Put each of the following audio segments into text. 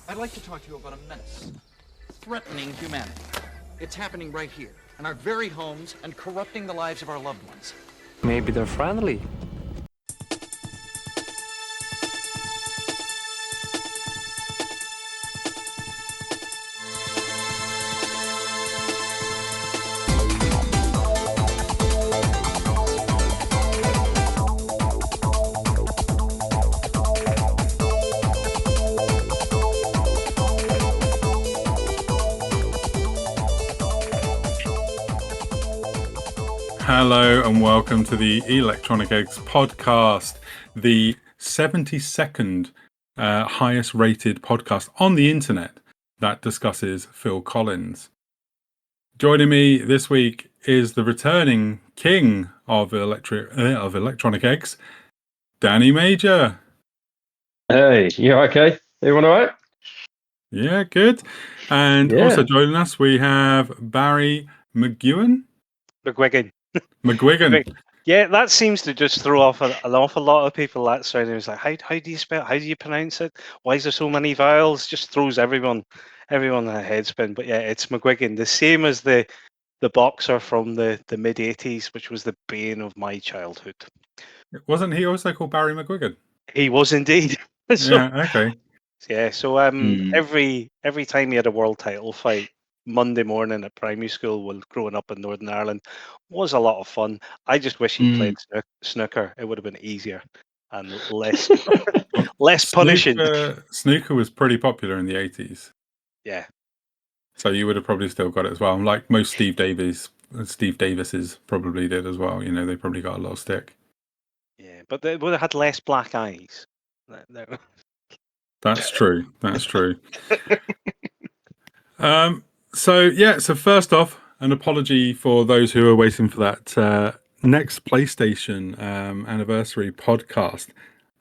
I'd like to talk to you about a menace threatening humanity. It's happening right here, in our very homes, and corrupting the lives of our loved ones. Maybe they're friendly. Hello and welcome to the Electronic Eggs podcast, the 72nd highest rated podcast on the internet that discusses Phil Collins. Joining me this week is the returning king of Electronic Eggs, Danny Major. Hey, you okay? Everyone all right? Yeah, good. And also joining us, we have Barry McGuigan. McGuigan. Yeah, that seems to just throw off an awful lot of people. That sound. It was like, how do you spell? How do you pronounce it? Why is there so many vowels? Just throws everyone in a headspin. But yeah, it's McGuigan, the same as the boxer from the mid '80s, which was the bane of my childhood. Wasn't he also called Barry McGuigan? He was indeed. Yeah. Okay. Yeah. So every time he had a world title fight, Monday morning at primary school while growing up in Northern Ireland was a lot of fun. I just wish he played snooker. It would have been easier and less punishing. Snooker was pretty popular in the 80s. Yeah. So you would have probably still got it as well. Like most Steve Davises probably did as well. You know, they probably got a lot of stick. Yeah, but they would have had less black eyes. That's true. That's true. So first off, an apology for those who are waiting for that next PlayStation anniversary podcast.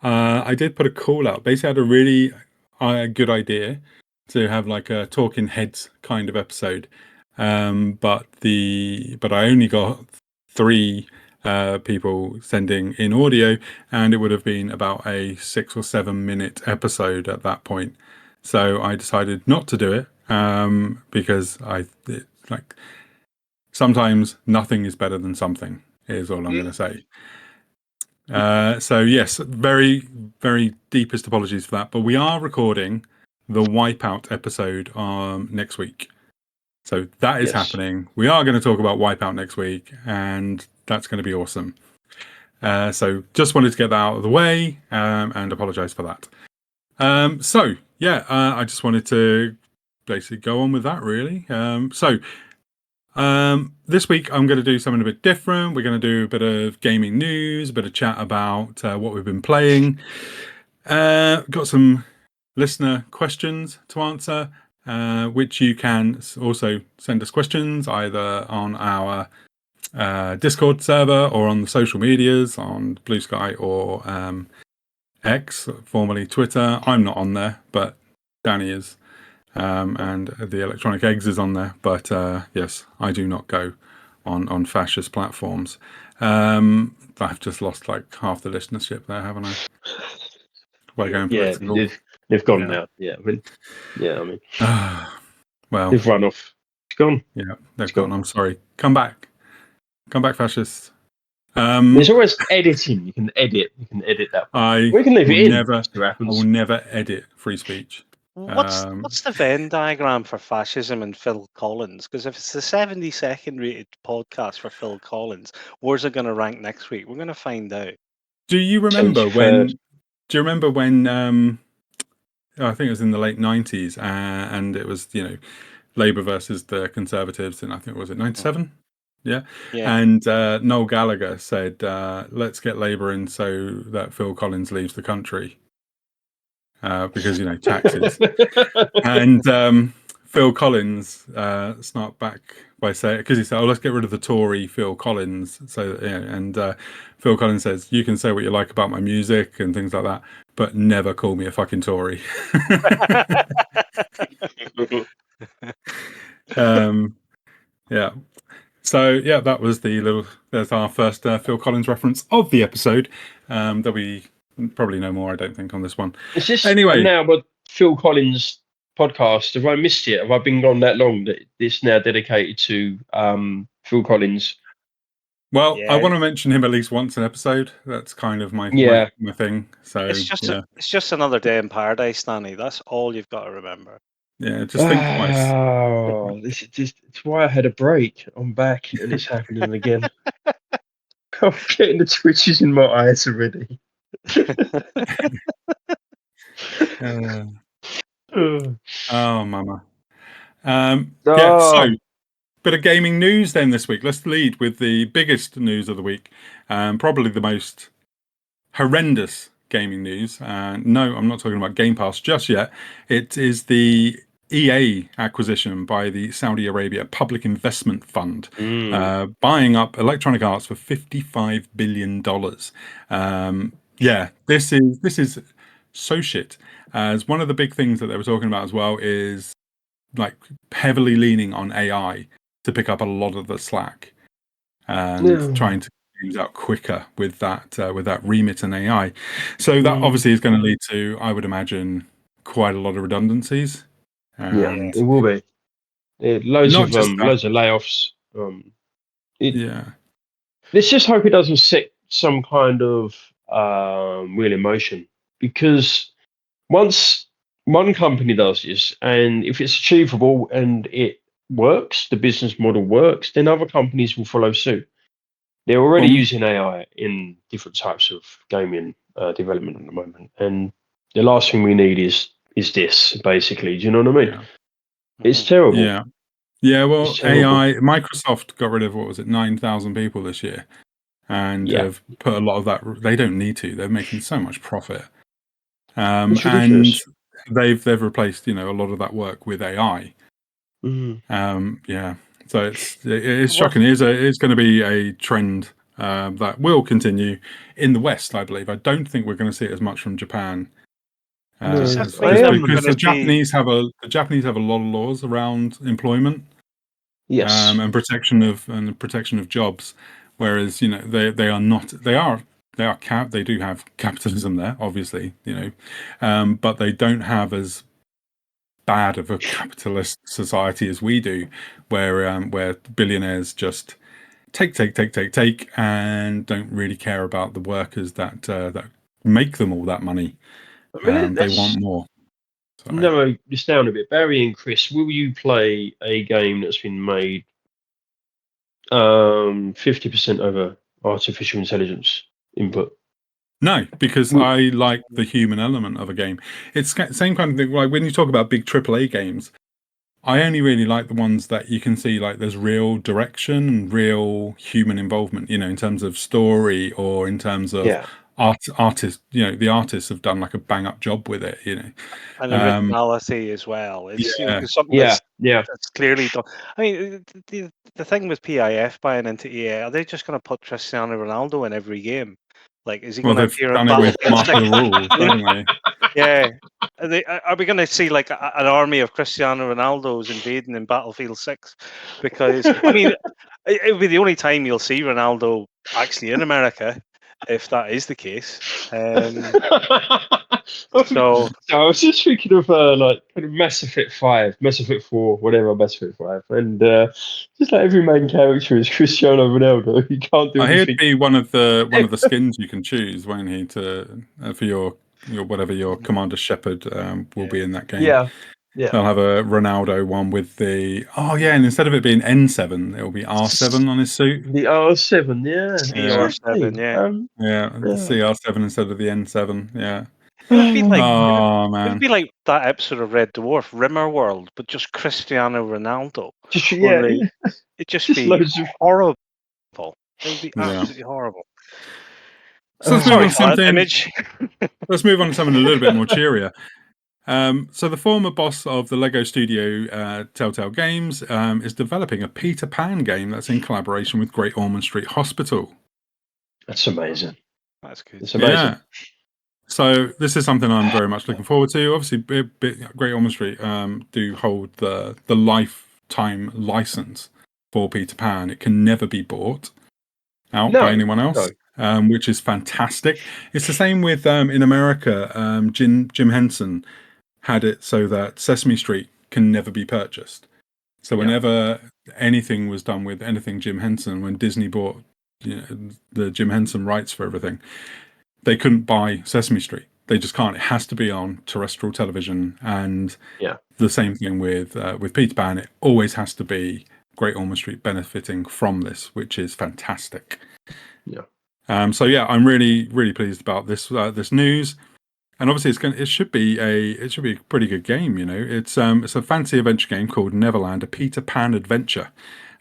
I did put a call out. Basically, I had a really good idea to have like a talking heads kind of episode, but I only got 3 people sending in audio, and it would have been about a 6 or 7 minute episode at that point. So I decided not to do it because sometimes nothing is better than something is all I'm going to say. So yes, very, very deepest apologies for that. But we are recording the Wipeout episode next week. So that is happening. We are going to talk about Wipeout next week, and that's going to be awesome. So just wanted to get that out of the way and apologize for that. I just wanted to basically go on with that, really. This week I'm going to do something a bit different. We're going to do a bit of gaming news, a bit of chat about what we've been playing. Got some listener questions to answer, which you can also send us questions either on our Discord server or on the social medias on Blue Sky or X, formerly Twitter. I'm not on there, but Danny is. And the Electronic Eggs is on there, but yes, I do not go on fascist platforms. I've just lost like half the listenership there, haven't I? By going political. They've gone now. Yeah, I mean, well, they've run off. It's gone. Yeah, they've gone. I'm sorry. Come back, fascists. There's always editing. You can edit that. We can leave it in. I will never edit free speech. What's the Venn diagram for fascism and Phil Collins? Because if it's the 72nd rated podcast for Phil Collins, where's it going to rank next week? We're going to find out. Do you remember when? I think it was in the late 90s, and it was Labour versus the Conservatives, and I think was it 97? Yeah. And Noel Gallagher said, "Let's get Labour in so that Phil Collins leaves the country." Because taxes. And Phil Collins snarked back by saying, because he said, "Oh, let's get rid of the Tory Phil Collins." So and Phil Collins says, "You can say what you like about my music and things like that, but never call me a fucking Tory." Yeah. So yeah, that was there's our first Phil Collins reference of the episode. There'll be probably no more, I don't think, on this one. Is this anyway now what Phil Collins podcast. Have I missed it? Have I been gone that long that it's now dedicated to Phil Collins? Well, I Yeah. want to mention him at least once an episode. That's kind of my thing. So It's just another day in paradise, Danny. That's all you've got to remember. Yeah, just think twice. Oh, it's why I had a break. I'm back and it's happening again. I'm getting the twitches in my eyes already. Oh, mama. Yeah, so bit of gaming news then this week. Let's lead with the biggest news of the week, probably the most horrendous gaming news. No, I'm not talking about Game Pass just yet. It is the EA acquisition by the Saudi Arabia Public Investment Fund, buying up Electronic Arts for $55 billion. Yeah, this is so shit. As one of the big things that they were talking about as well is like heavily leaning on AI to pick up a lot of the slack and trying to use out quicker with that remit and AI. So that obviously is going to lead to, I would imagine, quite a lot of redundancies. Yeah, it will be. Loads of layoffs. Let's just hope it doesn't set some kind of real emotion, because once one company does this, and if it's achievable and it works, the business model works, then other companies will follow suit. They're already using AI in different types of gaming development at the moment, and the last thing we need is this, basically. Do you know what I mean? Yeah. It's terrible. Yeah. Well, AI. Microsoft got rid of 9,000 people this year, and have put a lot of that. They don't need to. They're making so much profit, and they've replaced a lot of that work with AI. So it's shocking. It's going to be a trend that will continue in the West, I believe. I don't think we're going to see it as much from Japan, because the Japanese have a lot of laws around employment, and protection of jobs, whereas they are not. They do have capitalism there, obviously, but they don't have as bad of a capitalist society as we do, where billionaires just take and don't really care about the workers that make them all that money. They want more. No, just down a bit. Barry and Chris, will you play a game that's been made 50% over artificial intelligence input? No, because I like the human element of a game. It's the same kind of thing. Like when you talk about big AAA games, I only really like the ones that you can see like there's real direction and real human involvement, in terms of story or in terms of artist. The artists have done like a bang up job with it, and originality as well. It's something that's clearly done. I mean, the thing with PIF buying into EA, are they just going to put Cristiano Ronaldo in every game? Like, is he going to appear in Battlefield 6? Yeah. Are we going to see like an army of Cristiano Ronaldos invading in Battlefield 6? Because I mean, it would be the only time you'll see Ronaldo actually in America, if that is the case. So I was just thinking of like kind of Mass Effect 5, Mass Effect 4, whatever, Mass Effect 5, and just like every main character is Cristiano Ronaldo. You can't do anything. He'd be one of the skins you can choose, won't he? For your whatever your Commander Shepard will be in that game. Yeah. They'll have a Ronaldo one with and instead of it being N7, it'll be R7 on his suit. The R7, CR7, CR7 instead of the N7, yeah. It would be like, man. It would be like that episode of Red Dwarf, Rimmer World, but just Cristiano Ronaldo. It'd just be horrible. It would be absolutely horrible. So let's move on to something. Let's move on to something a little bit more cheerier. So the former boss of the Lego Studio, Telltale Games, is developing a Peter Pan game that's in collaboration with Great Ormond Street Hospital. That's amazing. That's good. It's amazing. Yeah. So this is something I'm very much looking forward to. Obviously, Great Ormond Street do hold the lifetime license for Peter Pan. It can never be bought out by anyone else, which is fantastic. It's the same with in America. Jim Henson had it so that Sesame Street can never be purchased. So whenever anything was done with anything Jim Henson, when Disney bought the Jim Henson rights for everything, they couldn't buy Sesame Street. They just can't. It has to be on terrestrial television. And the same thing with Peter Pan. It always has to be Great Ormond Street benefiting from this, which is fantastic. So yeah, I'm really, really pleased about this news. And obviously, it should be a pretty good game. It's a fantasy adventure game called Neverland, a Peter Pan adventure.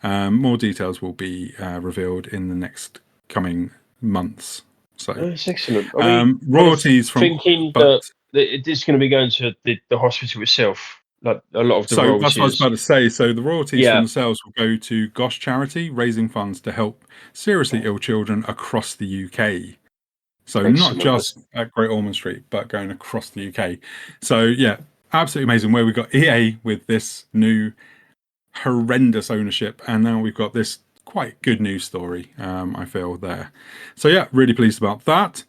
More details will be revealed in the next coming months. So that's excellent. I mean, royalties from thinking that it's going to be going to the hospital itself. Like a lot of the royalties. That's what I was about to say. So the royalties from the sales will go to Gosh Charity, raising funds to help seriously ill children across the UK. So not just at Great Ormond Street, but going across the UK. So yeah, absolutely amazing. Where we got EA with this new horrendous ownership, and now we've got this quite good news story. I feel there. So yeah, really pleased about that.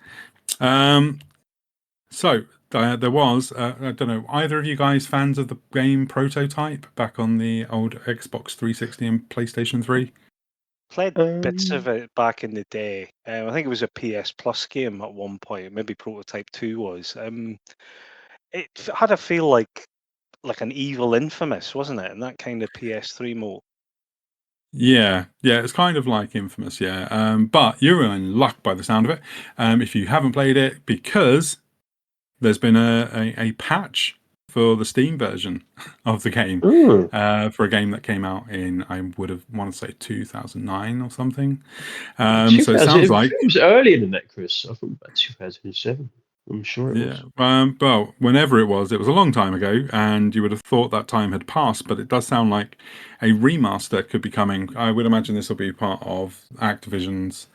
So there was I don't know, either of you guys fans of the game Prototype back on the old Xbox 360 and PlayStation 3? Played bits of it back in the day. I think it was a PS Plus game at one point. Maybe Prototype 2 was. It had a feel like an evil Infamous, wasn't it? In that kind of PS3 mode. Yeah, it's kind of like Infamous, yeah. But you're in luck by the sound of it. If you haven't played it, because there's been a patch for the Steam version of the game for a game that came out in, I would have want to say 2009 or something. So it sounds like it was earlier than that, Chris. I thought about 2007. I'm sure it was. Well, whenever it was a long time ago, and you would have thought that time had passed, but it does sound like a remaster could be coming. I would imagine this will be part of Activision's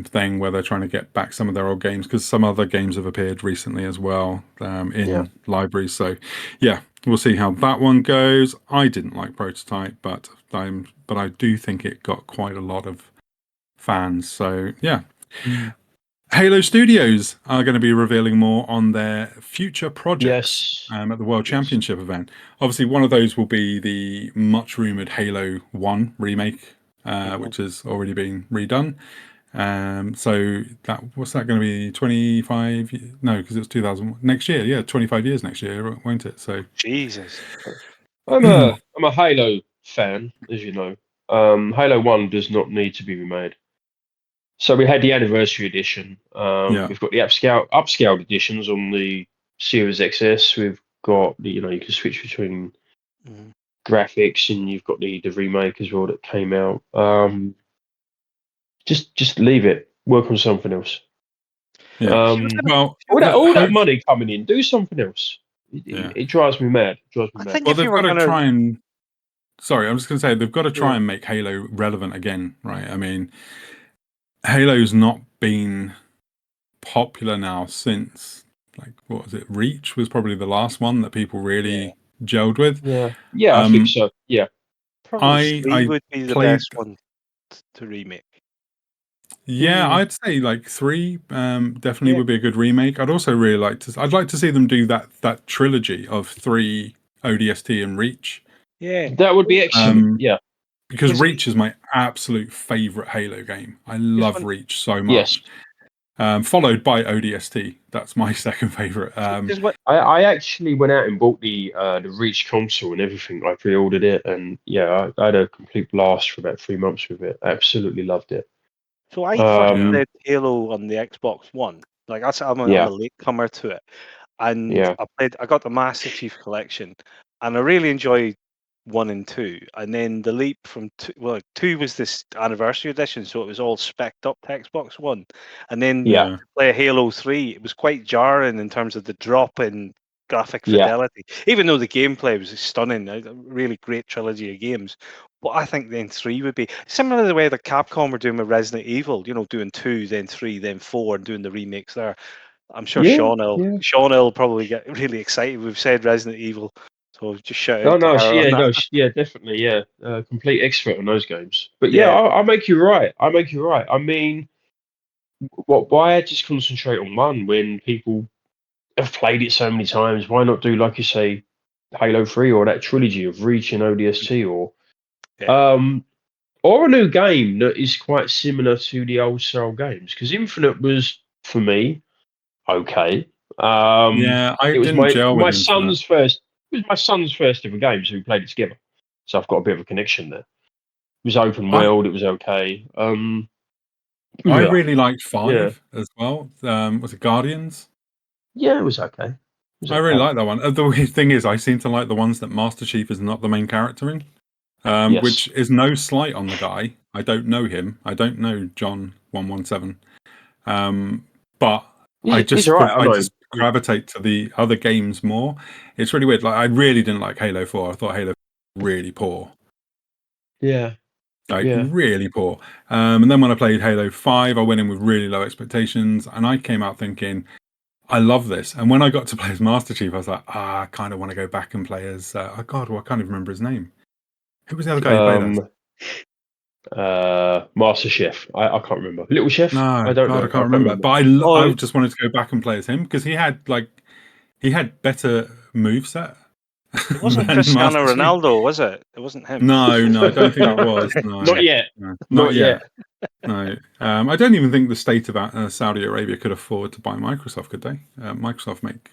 thing where they're trying to get back some of their old games, because some other games have appeared recently as well in libraries. So yeah, we'll see how that one goes. I didn't like Prototype, but I do think it got quite a lot of fans. So yeah. Halo Studios are going to be revealing more on their future projects at the World Championship event. Obviously, one of those will be the much rumored Halo 1 remake, which has already been redone. So what's that going to be? 25? No, because it's 2000 next year. Yeah, 25 years next year, won't it? So Jesus, I'm a Halo fan, as you know. Halo 1 does not need to be remade. So we had the anniversary edition. We've got the upscaled editions on the Series XS. We've got the, you can switch between graphics, and you've got the remake as well that came out. Just leave it. Work on something else. Yeah. Well, all that money coming in, do something else. It drives me mad. Well, they've got to try and. Sorry, I'm just going to say they've got to try and make Halo relevant again, right? I mean, Halo's not been popular now since, like, what was it? Reach was probably the last one that people really gelled with. Yeah, I think so. Yeah, probably 3 would be the best one to remake. Yeah, I'd say like 3 definitely would be a good remake. I'd also really like to see them do that trilogy of 3 ODST and Reach. Yeah, that would be excellent. Because Reach is my absolute favorite Halo game. I love Reach so much. Followed by ODST. That's my second favorite. I actually went out and bought the Reach console and everything. I pre-ordered it, and I had a complete blast for about 3 months with it. I absolutely loved it. So I first played Halo on the Xbox One. Like I'm a latecomer to it, and I got the Master Chief Collection, and I really enjoyed 1 and 2, and then the leap from 2 was this anniversary edition, so it was all spec'd up to Xbox One, and then to play Halo 3, it was quite jarring in terms of the drop in graphic fidelity, even though the gameplay was stunning, a really great trilogy of games. But I think then 3 would be similar to the way that Capcom were doing with Resident Evil, doing 2, then 3, then 4, and doing the remakes there. I'm sure Sean will probably get really excited. We've said Resident Evil, so just shout out to her. Definitely, complete expert on those games. But I'll make you right. I mean, why just concentrate on one when people I've played it so many times. Why not do, like you say, Halo 3 or that trilogy of Reach and ODST Yeah. or a new game that is quite similar to the old style games? Because Infinite was, for me, okay. Yeah, I It was didn't gel with my Infinite. son's first. It was my son's first ever game, so we played it together. So I've got a bit of a connection there. It was open I world. It was okay. I Yeah, really liked yeah, 5 as well. Was it Guardians? yeah. It was okay. It was I really okay. like that one. The weird thing is, I seem to like the ones that Master Chief is not the main character in, Yes, which is no slight on the guy. I don't know him. I don't know John 117. But he's all right. I I know him. just gravitate to the other games more. It's really weird. Like I really didn't like Halo 4. I thought Halo 4 was really poor. Yeah, Like yeah. really poor. And then when I played Halo 5, I went in with really low expectations and I came out thinking, I love this. And when I got to play as Master Chief, I was like, I kind of want to go back and play as oh God, well, I can't even remember his name. Who was the other guy you played as? Master Chef. I can't remember. Little Chef. No, I don't God, know. I I can't can't remember. remember. But I Oh, just wanted to go back and play as him because he had better moveset it wasn't than Cristiano Master Chief. Ronaldo, was it? It wasn't him. No, I don't think it No, was. No, not yet. no, not Not yet. yet. No, I don't even think the state of Saudi Arabia could afford to buy Microsoft, could they? Microsoft make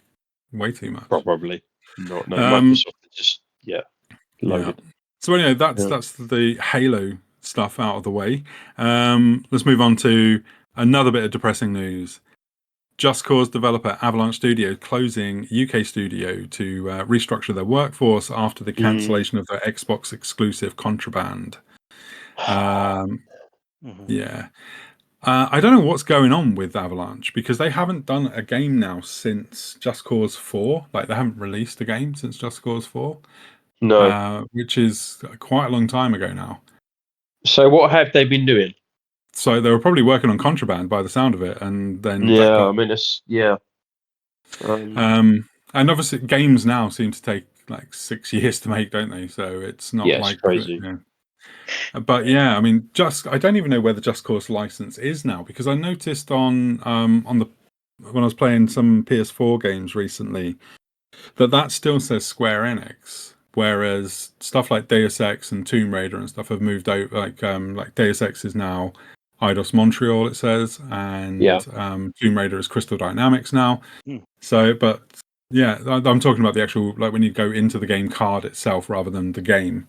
way too much. Probably not. No, Um, Microsoft is just yeah. loaded. So anyway, Yeah. that's the Halo stuff out of the way. Let's move on to another bit of depressing news. Just Cause developer Avalanche Studio closing UK studio to restructure their workforce after the cancellation of their Xbox exclusive Contraband. Yeah. I don't know what's going on with Avalanche because they haven't done a game now since Just Cause 4. Like they haven't released a game since Just Cause 4, No. which is quite a long time ago now. So what have they been doing? So they were probably working on Contraband by the sound of it, and then that Yeah, I got. mean it's And obviously, games now seem to take like 6 years to make, don't they? So it's not yeah, it's like. crazy. But yeah, I mean, I don't even know where the Just Cause license is now because I noticed on the when I was playing some PS4 games recently that still says Square Enix, whereas stuff like Deus Ex and Tomb Raider and stuff have moved out. Like Deus Ex is now Eidos Montreal, it says, and Yeah. Tomb Raider is Crystal Dynamics now. Hmm. So, but yeah, I'm talking about the actual like when you go into the game card itself rather than the game,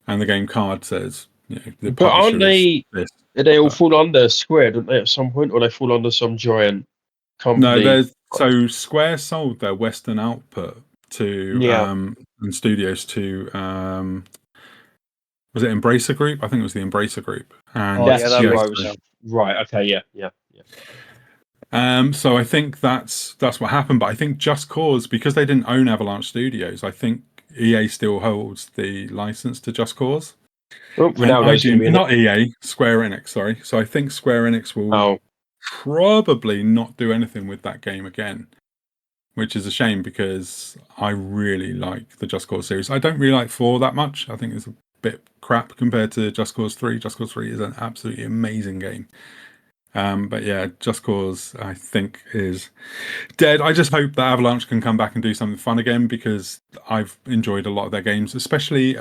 and the game card says the But aren't publisher is they this. they all But fall under Square, don't they, at some point? Or they fall under some giant no, company? there's so Square sold their Western output to Yeah. and studios to was it Embracer Group? I think it was the Embracer Group. And Oh, yeah, That's that who yeah, I makes was sense. right, okay, yeah. so I think that's what happened. But I think Just Cause, because they didn't own Avalanche Studios, I think EA still holds the license to Just Cause. Oh, And Ronaldo's gonna IGN, be in it. not EA, Square Enix, sorry. So I think Square Enix will Oh, probably not do anything with that game again, which is a shame because I really like the Just Cause series. I don't really like 4 that much. I think it's a bit crap compared to Just Cause 3. Just Cause 3 is an absolutely amazing game. But yeah, Just Cause, I think, is dead. I just hope that Avalanche can come back and do something fun again because I've enjoyed a lot of their games, especially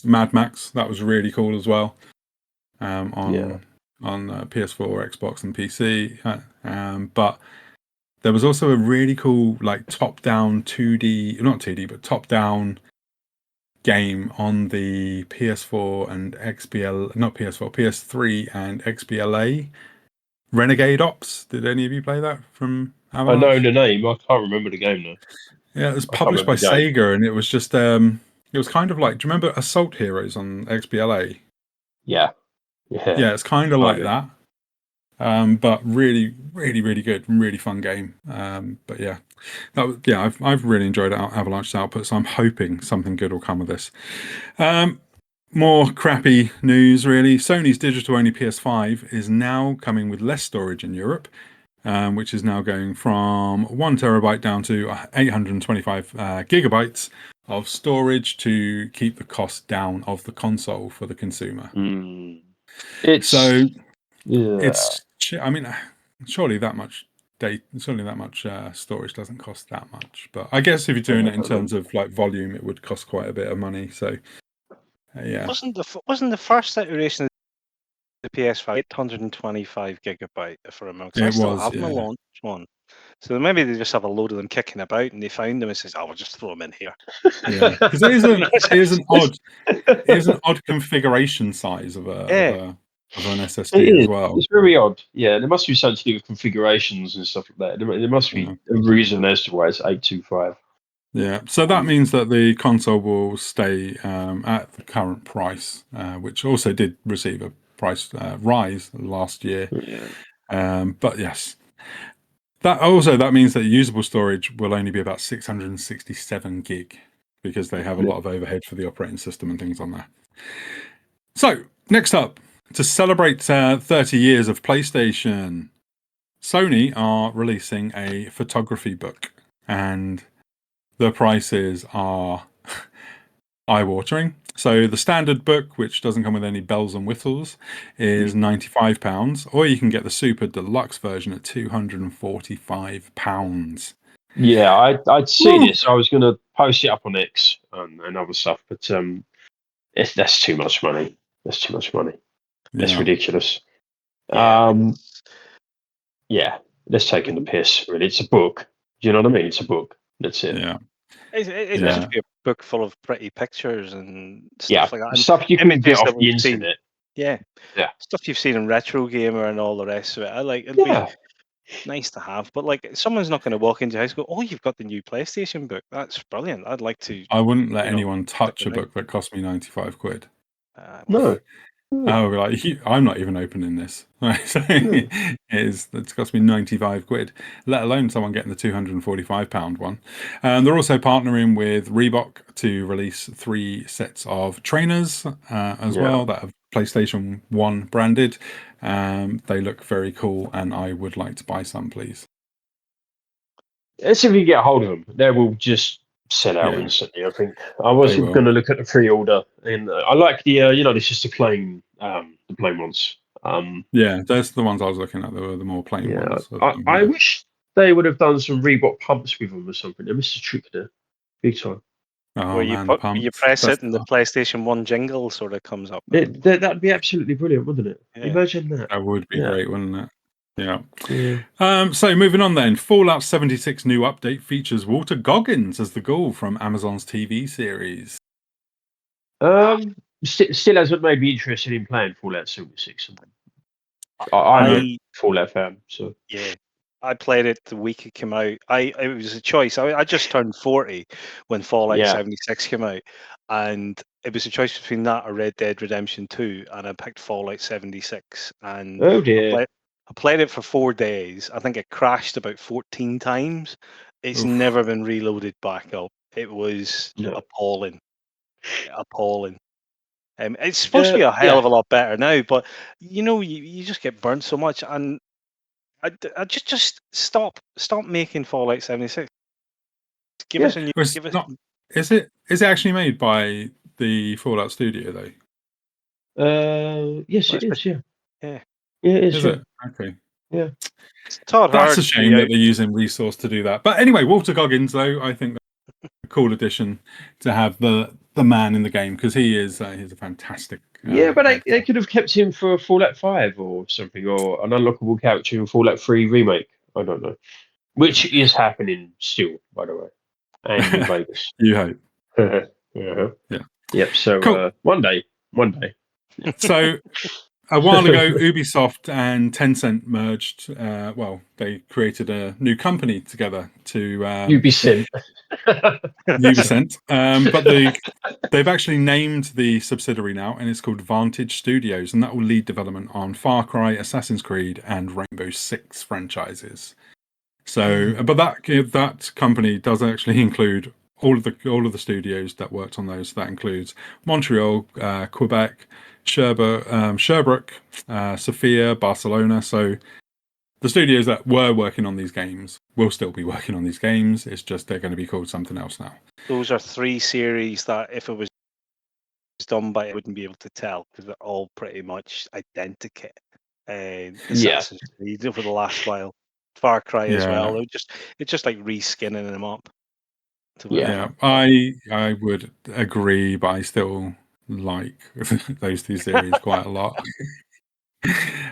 Mad Max. That was really cool as well on PS4, Xbox, and PC. But there was also a really cool, like, top-down 2D, not 2D, but top-down game on the PS4 and not PS4, PS3 and XBLA. Renegade Ops. Did any of you play that from I know Avalanche? the name. I can't remember the game though. Yeah, it was I can't published by remember the game. Sega, and it was just it was kind of like. Do you remember Assault Heroes on XBLA? Yeah. Yeah, it's kind of Oh like yeah. that. But really, really, really good, really fun game. But yeah, I've really enjoyed Avalanche's output, so I'm hoping something good will come of this. More crappy news, really. Sony's digital-only PS5 is now coming with less storage in Europe, which is now going from 1 terabyte down to 825 gigabytes of storage to keep the cost down of the console for the consumer. It's So yeah. it's, I mean, surely that much certainly that much storage doesn't cost that much. But I guess if you're doing it in terms of like volume, it would cost quite a bit of money. So yeah, Wasn't the first iteration of the PS5 825 gigabyte, if I remember? 'Cause I it still was. have my Yeah, launch one. So maybe they just have a load of them kicking about, and they found them and says, "Oh, we'll just throw them in here." yeah, because it is an odd configuration size of Yeah. an It SSD as is. well. It's very odd. Yeah, there must be something to do with configurations and stuff like that. There must be Yeah. a reason as to why it's 825. Yeah, so that means that the console will stay at the current price, which also did receive a price rise last year. Yeah. But yes, that means that usable storage will only be about 667 gig because they have a lot of overhead for the operating system and things on there. So next up, to celebrate 30 years of PlayStation, Sony are releasing a photography book, and the prices are eye-watering. So the standard book, which doesn't come with any bells and whistles, is £95, or you can get the super deluxe version at £245. Yeah, I'd seen Woo! it, so I was going to post it up on X and other stuff, but that's too much money. That's too much money. That's Yeah, ridiculous. Yeah. Yeah, that's taking the piss. Really, it's a book. Do you know what I mean? It's a book. That's it. yeah, It yeah. should be a book full of pretty pictures and Yeah, stuff like that, and stuff you can get images off that the we've seen. internet. Yeah, Yeah, stuff you've seen in Retro Gamer and all the rest of it. It'd be yeah. nice to have, but like someone's not going to walk into your house and go, "Oh, you've got the new PlayStation book. That's brilliant. I'd like to, I wouldn't let you know, anyone stick touch it a book that cost me 95 quid. No. I would be like, I'm not even opening this. So No. it's cost me 95 quid, let alone someone getting the £245 one. They're also partnering with Reebok to release 3 sets of trainers as Yeah. well that are PlayStation 1 branded. They look very cool, and I would like to buy some, please. Let's see if we can get a hold of them. They will just sell out Yeah, instantly. I think I was they will. going to look at the pre-order, and I like the it's just the plain ones. Yeah, that's the ones I was looking at. They were the more plain Yeah, ones of them. I Yeah. wish they would have done some Reebok pumps with them or something. They missed a trick there, big time. Oh where you man, the pumps. press That's it and the PlayStation One jingle sort of comes up. That'd be absolutely brilliant, wouldn't it? Yeah. Imagine that. That would be Yeah. great, wouldn't it? Yeah. Yeah. So moving on then, Fallout 76 new update features Walter Goggins as the ghoul from Amazon's TV series. Still hasn't made me interested in playing Fallout 76. I'm a I Fallout fan, so Yeah, I played it the week it came out. It was a choice. I just turned 40 when Fallout yeah. 76 came out, and it was a choice between that or Red Dead Redemption 2, and I picked Fallout 76. And Oh dear. I played it for 4 days. I think it crashed about 14 times. It's Oof. never been reloaded back up. It was No. appalling, appalling. It's supposed to be a hell Yeah. of a lot better now, but you just get burnt so much, and I just stop making Fallout 76. Give Yeah. us a new. It's Give us. not. Is it actually made by the Fallout studio though? Yes, Well, it is. Yeah. yeah. Yeah, it is. Is Yeah. it? Okay. Yeah. It's Todd That's a Howard's shame the that they're using resource to do that. But anyway, Walter Goggins though, I think that's a cool addition to have the man in the game, because he's a fantastic Yeah, but they actor. could have kept him for Fallout 5 or something, or an unlockable character in Fallout 3 remake. I don't know. Which is happening still, by the way, and in Vegas. You hope. Yeah. Yeah. Yep. So Cool. one day. So a while ago, Ubisoft and Tencent merged. They created a new company together to Ubisoft. Ubisoft. But they've actually named the subsidiary now, and it's called Vantage Studios, and that will lead development on Far Cry, Assassin's Creed, and Rainbow Six franchises. So, but that company does actually include all of the studios that worked on those. That includes Montreal, Quebec, Sherbrooke, Sofia, Barcelona. So the studios that were working on these games will still be working on these games. It's just they're going to be called something else now. Those are 3 series that if it was done by, I wouldn't be able to tell because they're all pretty much identical. Yeah. Assassin's Creed over the last while. Far Cry as well. Yeah. It's just like reskinning them up to Yeah. whatever. I would agree, but I still like those two series quite a lot.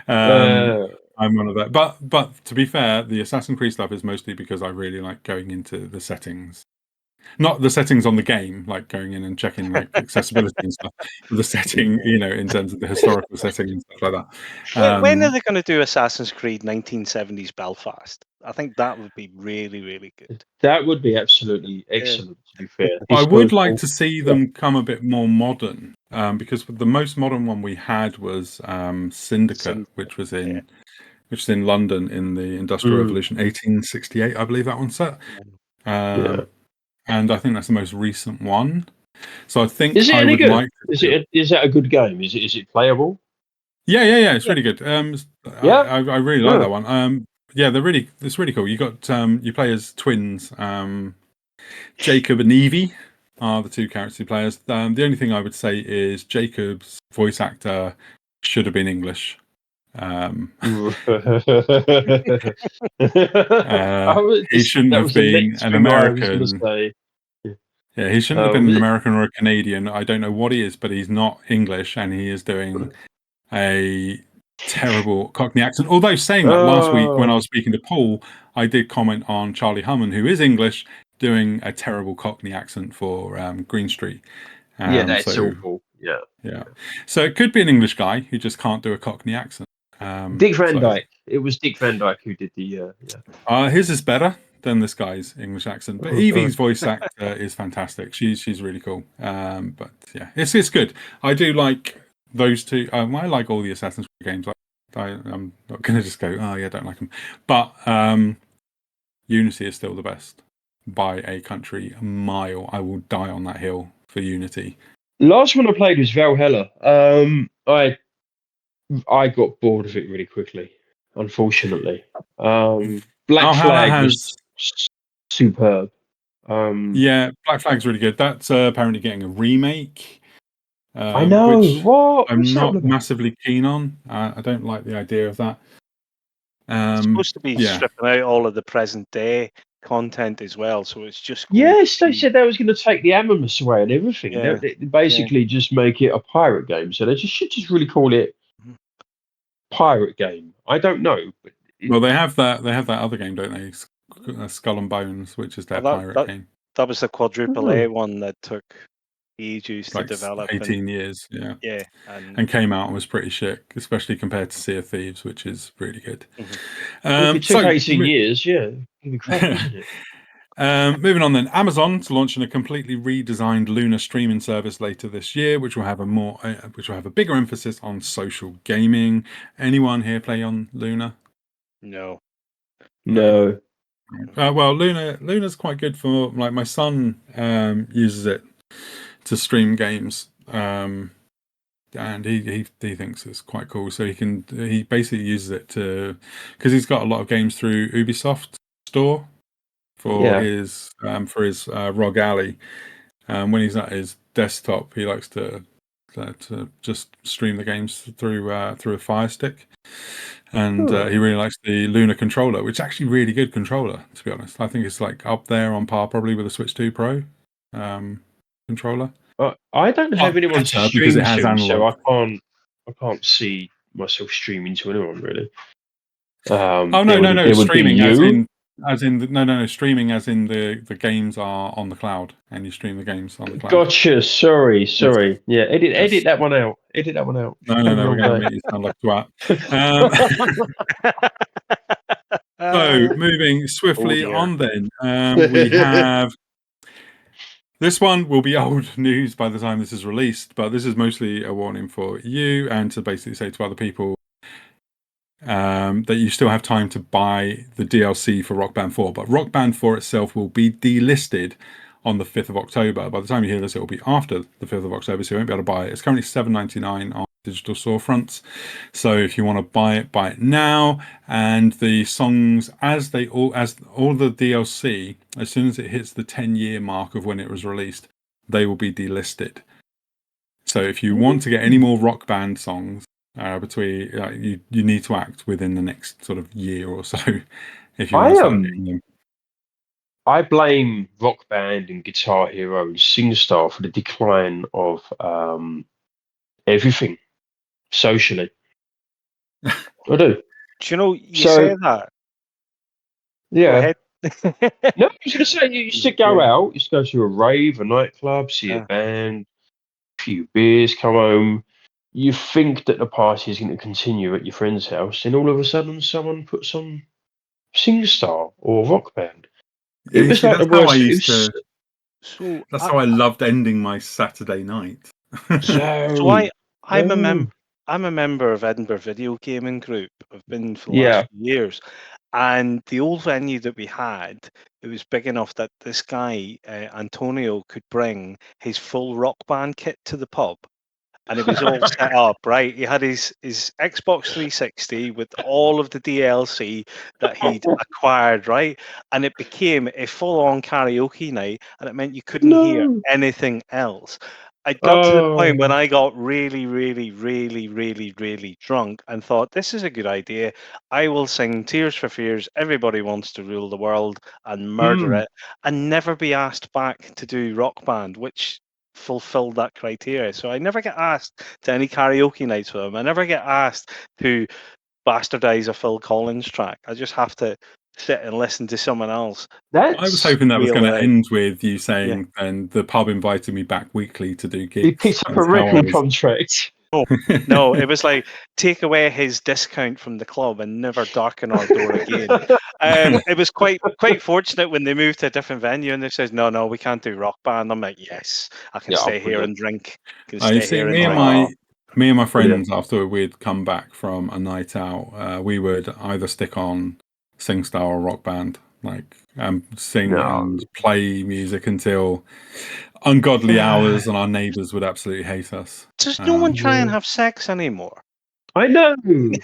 Uh, I'm one of that, but to be fair, the Assassin's Creed stuff is mostly because I really like going into the settings, not the settings on the game, like going in and checking like accessibility and stuff, but the setting, in terms of the historical setting and stuff like that. When are they going to do Assassin's Creed 1970s Belfast? I think that would be really, really good. that would be absolutely Yeah. excellent. To be fair, I would like historical. to see them come a bit more modern, because the most modern one we had was Syndicate, Sim- which was yeah. in London in the Industrial Mm, Revolution, 1868, I believe that one's set. yeah. And I think that's the most recent one. So I think Is it I any would good? like to Is do. it that a good game? Is it playable? Yeah. It's Yeah. really good. Yeah. I really like Yeah. that one. Yeah, it's really cool. You got you play as twins. Jacob and Evie are the two characters who play as. The only thing I would say is Jacob's voice actor should have been English. He shouldn't That have was the been next an thing I was going to American. say. Yeah, he shouldn't have been Was an it? American or a Canadian. I don't know what he is, but he's not English, and he is doing a terrible Cockney accent. Although saying that, last week when I Oh, was speaking to Paul, I did comment on Charlie Hunnam, who is English, doing a terrible Cockney accent for Green Street. yeah, that's So awful. Yeah. yeah, so it could be an English guy who just can't do a Cockney accent. Dick Van So Dyke. It was Dick Van Dyke who did the. Yeah. his is better than this guy's English accent, but Evie's voice actor is fantastic. She's really cool. But yeah, it's good. I do like those two. I like all the Assassin's Creed games. I'm not going to just go, oh yeah, I don't like them. But Unity is still the best by a country mile. I will die on that hill for Unity. Last one I played was Valhalla. I got bored of it really quickly, unfortunately. Black Valhalla Flag was has, superb. Um, yeah, Black Flag's really good. That's apparently getting a remake, I know. which I'm What's that all not about? massively keen on. I don't like the idea of that. It's supposed to be Yeah, stripping out all of the present day content as well, so it's just going Yes, to they be said they was going to take the animus away and everything. yeah, They yeah. basically just make it a pirate game. So they should just really call it Mhm. pirate game. I don't know, but well, they have that. They have that other game, don't they? Skull and Bones, which is their Well, that pirate that game. that was the quadruple oh, A one that took ages to Like develop, and 18 years, yeah, yeah, and and came out and was pretty shit, especially compared to Sea of Thieves, which is really good. Mhm. if it took So 18 years, yeah, it'd be crap, wasn't it? moving on then, Amazon's launching a completely redesigned Luna streaming service later this year, which will have a bigger emphasis on social gaming. Anyone here play on Luna? no. No. No. Well, Luna's quite good for, like, my son uses it to stream games, and he thinks it's quite cool. So he basically uses it to, because he's got a lot of games through Ubisoft Store for Yeah. his ROG Alley. When he's at his desktop, he likes to just stream the games through a Fire Stick, and Oh. he really likes the Luna controller, which is actually really good controller. To be honest, I think it's like up there on par probably with the Switch 2 Pro controller. I don't have But anyone to better because it stream has to, so analog. I can't see myself streaming to anyone really. Oh There no, would it's there would be streaming you. as in no, streaming as in the games are on the cloud and you stream the games on the cloud. Gotcha. Sorry, Yes, sorry. Yeah, edit yes. that one out. Edit that one out. No, Had the we're wrong going to day. make you sound like a twat. So moving Oh swiftly dear. on then, we have, this one will be old news by the time this is released, but this is mostly a warning for you and to basically say to other people that you still have time to buy the DLC for Rock Band 4. But Rock Band 4 itself will be delisted on the 5th of October. By the time you hear this, it will be after the 5th of October, so you won't be able to buy it. It's currently $7.99 on digital storefronts. So if you want to buy it now. And the songs, as all the DLC, as soon as it hits the 10-year mark of when it was released, they will be delisted. So if you want to get any more Rock Band songs, you need to act within the next sort of year or so, if you want to start I getting them. I blame Rock Band and Guitar Hero and SingStar for the decline of everything socially. I do. Do you know, you So say that. Go yeah. ahead. No, I was going to say you used to go out, you used to go to a rave, a nightclub, see a Yeah. band, a few beers, come home. You think that the party is going to continue at your friend's house, and all of a sudden someone puts on SingStar or Rock Band. It You was see, like the that's how I worst. It used was to. So That's how I loved ending my Saturday night. So no, I'm a no. I'm a member of Edinburgh Video Gaming Group. I've been for the last Yeah. few years, and the old venue that we had, it was big enough that this guy Antonio could bring his full Rock Band kit to the pub, and it was all set up right. He had his Xbox 360 with all of the DLC that he'd acquired, right, and it became a full-on karaoke night, and it meant you couldn't hear No. anything else. I got to the point when Oh. I got really, really, really, really, really drunk and thought, this is a good idea. I will sing Tears for Fears, Everybody Wants to Rule the World, and murder Mm. it, and never be asked back to do Rock Band, which fulfilled that criteria. So I never get asked to any karaoke nights with him. I never get asked to bastardize a Phil Collins track. I just have to sit and listen to someone else. I was That's hoping that was Wheel going to out. end with you Yeah. saying, and the pub invited me back weekly to do he gigs. picked up a That's how I record was. contract. No, it was like take away his discount from the club and never darken our door again. It was quite fortunate when they moved to a different venue and they says, no, we can't do Rock Band. I'm like, yes, I can Yeah, stay here brilliant. and drink. Can You stay see, here and me and drink. my Brilliant. friends, after we'd come back from a night out, we would either stick on SingStar or Rock Band, like sing No. and play music until ungodly hours, and our neighbours would absolutely hate us. Does no one try and Yeah. have sex anymore? I know.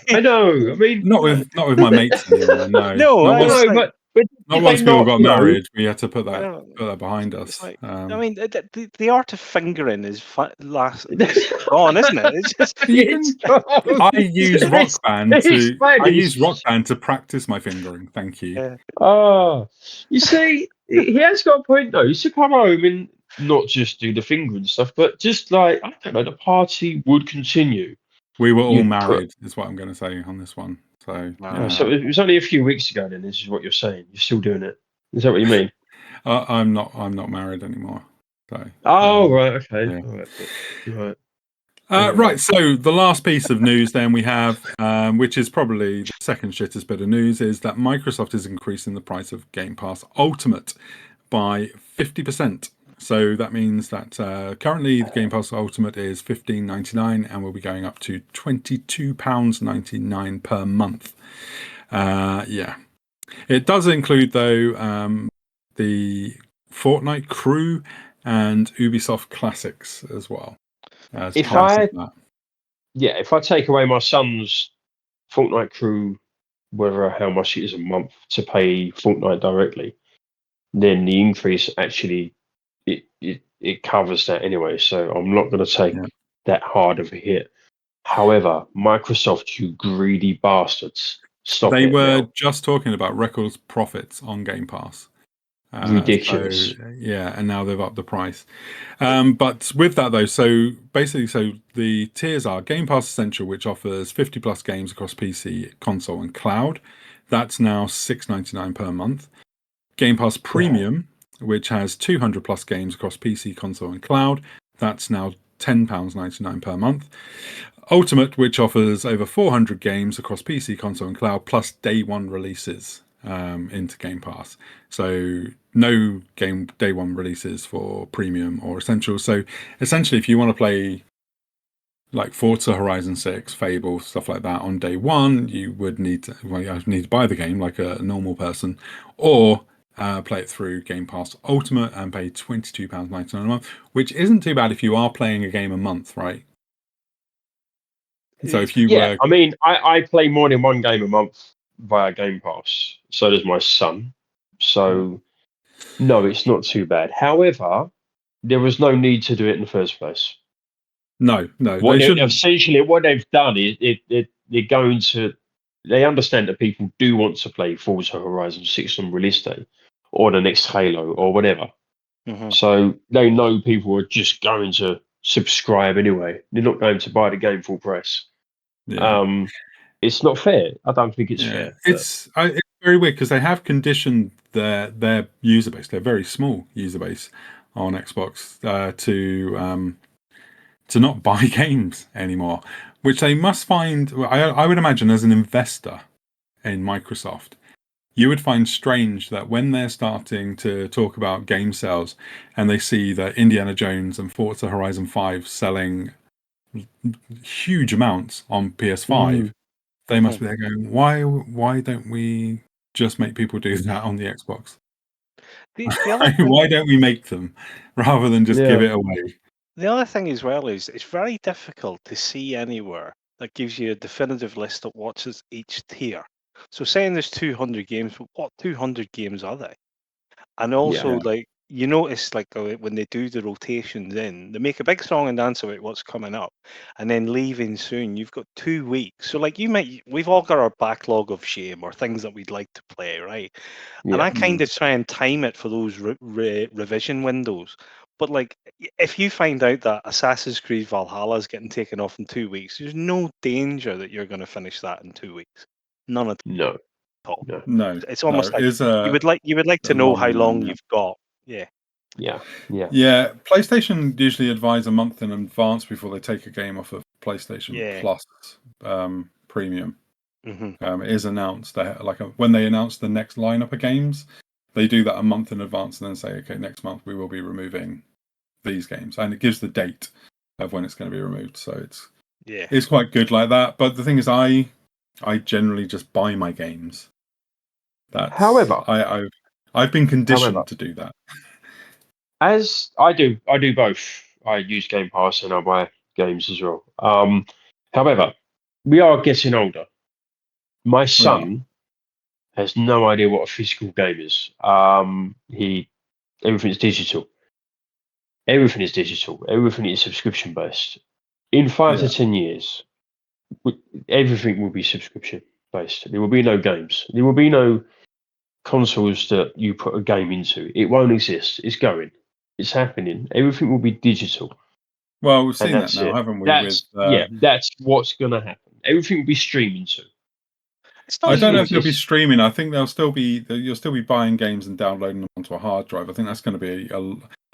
I know. I mean, Not with my mates anymore. No, No, not I once. was no, like, but Not did they once people not? got You know, married, we had to put that uh, behind it's us. like, I mean, the art of fingering is is it's gone, isn't it? It's just You can. gone. I use It's, Rock Band it's to practice my fingering. Thank you. uh, Oh, you see, he has got a point though. He used to come home and not just do the finger and stuff, but just like I don't know, the party would continue. We were all You'd put. married, is what I'm going to say on this one. So, Oh, so it was only a few weeks ago. Then this is what you're saying. You're still doing it. Is that what you mean? I'm not married anymore. So, Oh, right. Okay. yeah. All right. Right. Right. So the last piece of news then we have, which is probably the second shittest bit of news, is that Microsoft is increasing the price of Game Pass Ultimate by 50%. So that means that currently the Game Pass Ultimate is $15.99 and will be going up to £22.99 per month. Yeah. It does include, though, the Fortnite Crew and Ubisoft Classics as well as If part of I that. if I take away my son's Fortnite crew, whether how much it is a month to pay Fortnite directly, then the increase actually it covers that anyway. So I'm not going to take Yeah. that hard of a hit. However, Microsoft, you greedy bastards, stop They it were now. just talking about record profits on Game Pass. So Ridiculous. yeah, and now they've upped the price. But with that though, so basically, so the tiers are Game Pass Essential, which offers 50 plus games across PC, console, and cloud. That's now $6.99 per month. Game Pass Premium, which has 200 plus games across PC, console, and cloud. That's now £10.99 per month. Ultimate, which offers over 400 games across PC, console, and cloud, plus day one releases into Game Pass. So no game day one releases for Premium or Essential. So essentially, if you want to play like Forza Horizon 6, Fable, stuff like that on day one, you would need to, you need to buy the game like a normal person, or play it through Game Pass Ultimate and pay £22.99 a month, which isn't too bad if you are playing a game a month, right? So if you Yeah, were, I mean, I play more than one game a month via Game Pass. So does my son. So no, it's not too bad. However, there was no need to do it in the first place. no, they shouldn't. Essentially what they've done is they're going to they understand that people do want to play Forza Horizon 6 on release day, or the next Halo, or whatever. Mhm. So they know people are just going to subscribe anyway. They're not going to buy the game full price. Yeah. It's not fair. I don't think it's Yeah, fair. it's very weird because they have conditioned their user base, their very small user base on Xbox, to not buy games anymore, which they must find. I would imagine as an investor in Microsoft, you would find strange that when they're starting to talk about game sales and they see that Indiana Jones and Forza Horizon 5 selling huge amounts on PS5. They must be there going, why don't we just make people do that on the Xbox? The other thing, Why don't we make them rather than just give Yeah. it away? the other thing as well is it's very difficult to see anywhere that gives you a definitive list of what's each tier. So saying there's 200 games, but what 200 games are they? And also, Yeah. like, you notice, like, when they do the rotations in, they make a big song and dance about what's coming up, and then leaving soon. You've got 2 weeks, so like we've all got our backlog of shame or things that we'd like to play, right? And Yeah. I kind of try and time it for those revision windows. But like, if you find out that Assassin's Creed Valhalla is getting taken off in 2 weeks, there's no danger that you're going to finish that in 2 weeks. None at No. all. No. No, It's no, almost it like is you would like a to know how long long one. you've got. Yeah. Yeah. Yeah. Yeah, PlayStation usually advise a month in advance before they take a game off of PlayStation Yeah. Plus Premium. Hmm. It is announced that when they announce the next lineup of games, they do that a month in advance and then say, okay, next month we will be removing these games, and it gives the date of when it's going to be removed. So Yeah. it's quite good like that. But the thing is, I generally just buy my games. However, I've been however, conditioned to do that. as I do both. I use Game Pass and I buy games as well. However, we are getting older. My We are. son has no idea what a physical game is. He Everything's digital. Everything is digital. Everything is subscription based. In 5 to 10 years, everything will be subscription based. There will be no games. There will be no consoles that you put a game into. It won't exist. It's going. It's happening. Everything will be digital, Well, we've and seen that that's now, it. haven't we? With That's what's gonna happen. Everything will be streaming to. It's not I don't know even. if they'll be It's streaming. I think you'll still be buying games and downloading them onto a hard drive. I think that's going to be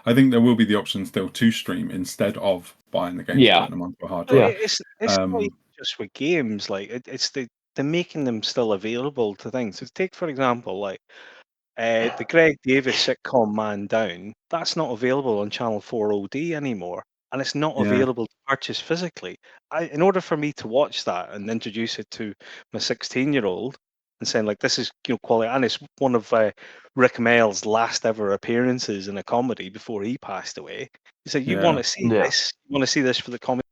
I think there will be the option still to stream instead of buying the games and yeah, putting them onto a hard Well, drive. yeah, it's not even just with games. Like it's the making them still available to things. So take for example, like the Greg Davis sitcom Man Down. That's not available on Channel 4 OD anymore, and it's not Yeah, available to purchase physically. In order for me to watch that and introduce it to my 16-year-old and saying like this is quality, and it's one of Rick Mayall's last ever appearances in a comedy before he passed away. He said, "You want yeah. to see yeah. this? You want to see this for the comedy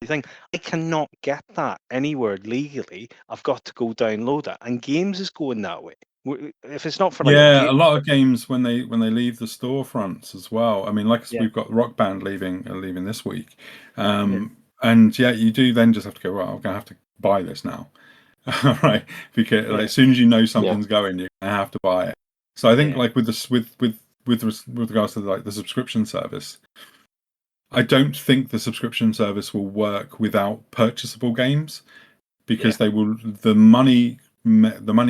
thing?" I cannot get that anywhere legally. I've got to go download it, and games is going that way. If it's not for like Yeah, a lot of games when they leave the storefronts as well. I mean, like yeah, we've got Rock Band leaving this week, yeah, and yeah, you do then just have to go. Well, I'm going to have to buy this now, right? Because like, yeah, as soon as you know Yeah. something's going, you're going to have to buy it. So I think yeah. like with this with regards to like the subscription service, I don't think the subscription service will work without purchasable games because Yeah. the money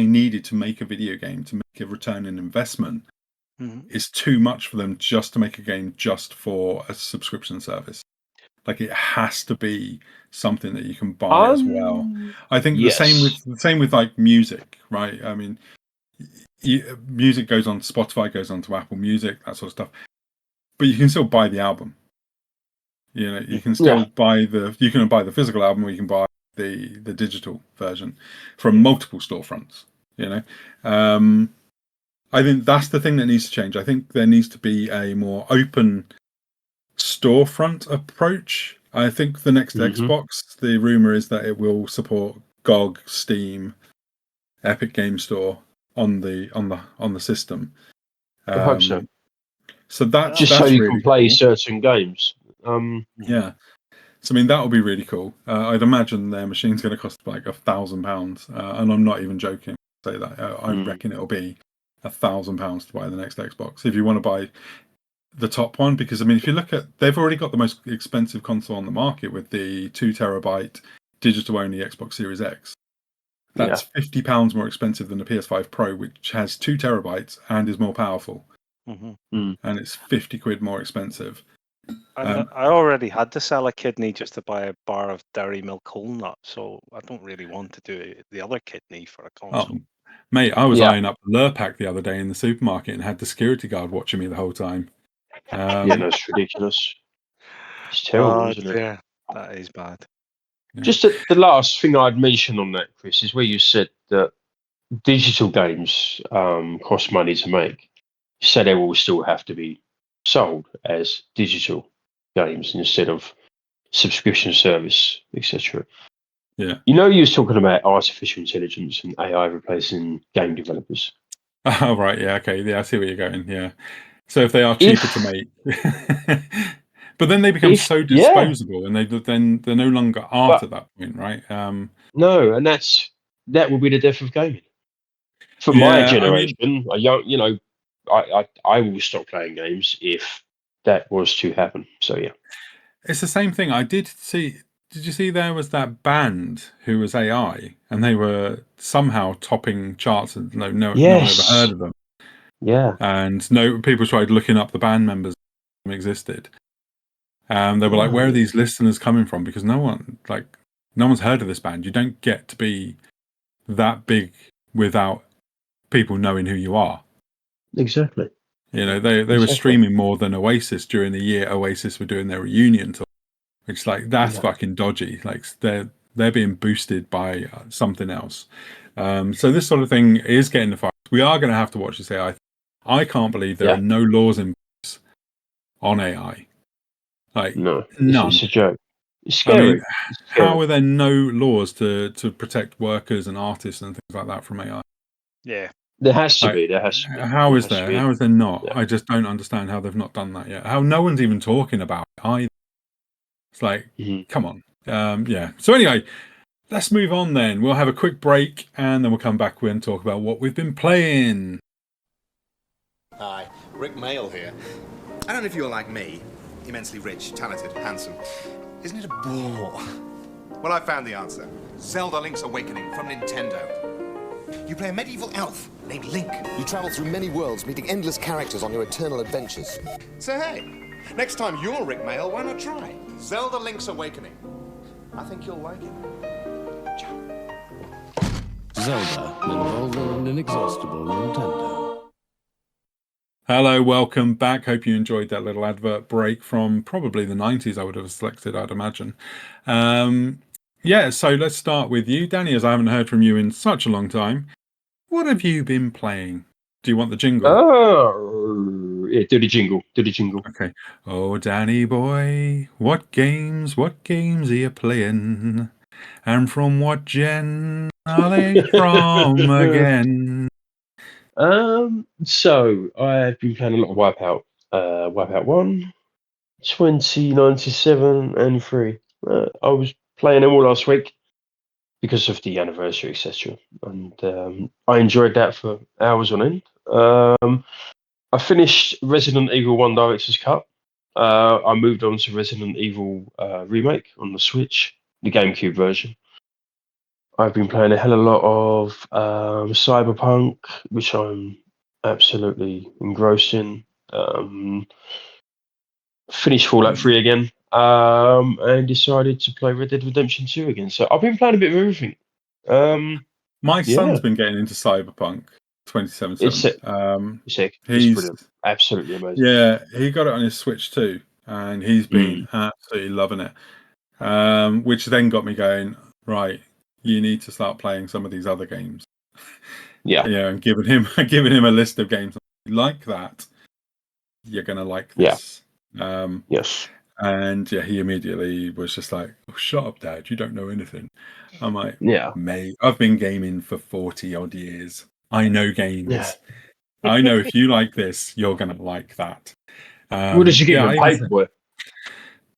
needed to make a video game to make a return in investment Mhm. is too much for them just to make a game just for a subscription service. Like it has to be something that you can buy as well. I think Yes. the same with like music, right? I mean, music goes on Spotify, goes on to Apple Music, that sort of stuff. But you can still buy the album. You know, you can Yeah. still buy the physical album, or you can buy the digital version from Yeah. multiple storefronts. You know, I think that's the thing that needs to change. I think there needs to be a more open storefront approach. I think the next Hmm. Xbox, the rumor is that it will support GOG, Steam, Epic Game Store on the system. I hope so. So That'd Just be so that's you can really play cool. certain games. Mhm. Yeah. So I mean, that will be really cool. I'd imagine their machine's going to cost like £1,000, and I'm not even joking. Say that I reckon it'll be £1,000 to buy the next Xbox if you want to buy the top one. Because I mean, if you look at, they've already got the most expensive console on the market with the 2 terabyte digital only Xbox Series X. That's £50 more expensive than the PS5 Pro, which has 2 terabytes and is more powerful. Mm-hmm. And it's 50 quid more expensive. I already had to sell a kidney just to buy a bar of Dairy Milk Whole Nut, so I don't really want to do the other kidney for a console. Mate, I was eyeing up the Lurpak the other day in the supermarket and had the security guard watching me the whole time. That's ridiculous. It's terrible, isn't it? Yeah, that is bad. Yeah. Just the last thing I'd mention on that, Chris, is where you said that digital games cost money to make. So they will still have to be sold as digital games instead of subscription service, etc. Yeah. You know, you was talking about artificial intelligence and AI replacing game developers. Oh, right. Yeah. Okay. Yeah. I see where you're going. Yeah. So if they are cheaper to make, but then they become so disposable, and they're no longer art at that point, right? No, and that will be the death of gaming. For my generation, I will stop playing games if that was to happen. So yeah, it's the same thing. I did see. Did you see there was that band who was AI, and they were somehow topping charts, and no one ever heard of them. Yeah, and people tried looking up the band members that existed. They were like, "Where are these listeners coming from?" Because no one's heard of this band. You don't get to be that big without people knowing who you are. exactly. You know, they were streaming more than Oasis during the year Oasis were doing their reunion tour, which that's fucking dodgy. Like they're being boosted by something else. So this sort of thing is getting the fight. We are going to have to watch this AI. I can't believe there are no laws in place on AI. Like No, none. It's a joke. It's scary. I mean, how are there no laws to protect workers and artists and things like that from AI? Yeah. There has to be. There has to be. How is there? How is there not? Yeah. I just don't understand how they've not done that yet. How no one's even talking about it either. It's like, come on. Yeah. So anyway, let's move on then. We'll have a quick break and then we'll come back and talk about what we've been playing. Hi, Rick Mail here. I don't know if you're like me, immensely rich, talented, handsome. Isn't it a bore? Well, I found the answer. Zelda Link's Awakening from Nintendo. You play a medieval elf named Link. You travel through many worlds, meeting endless characters on your eternal adventures. So hey, next time you're Rick Mail, why not try Zelda Link's Awakening? I think you'll like it. Ciao. Zelda, an involving and inexhaustible Nintendo. Hello, welcome back. Hope you enjoyed that little advert break from probably the 90s, I would have selected, I'd imagine. So let's start with you, Danny, as I haven't heard from you in such a long time. What have you been playing? Do you want the jingle? Oh, yeah, do the jingle. Okay. Oh, Danny boy, what games are you playing? And from what gen are they from again? So I've been playing a lot of Wipeout. Wipeout 1, 2097, and 3. I was playing them all last week because of the anniversary, etc. And I enjoyed that for hours on end. I finished Resident Evil 1 Director's Cut. I moved on to Resident Evil Remake on the Switch, the GameCube version. I've been playing a hell of a lot of Cyberpunk, which I'm absolutely engrossed in. Finished Fallout 3 again, and decided to play Red Dead Redemption 2 again. So I've been playing a bit of everything. My son's been getting into Cyberpunk 2077. It's sick. It's brilliant. Absolutely amazing. Yeah, he got it on his Switch too, and he's been absolutely loving it. Which then got me going, right, you need to start playing some of these other games. Yeah. Yeah, and giving him a list of games like that. You're gonna like this. Yes. And yeah, he immediately was just like, "Oh, shut up, Dad! You don't know anything." I'm like, "Mate, I've been gaming for 40 odd years. I know games. Yeah. I know if you like this, you're gonna like that." What did you get your paperboy?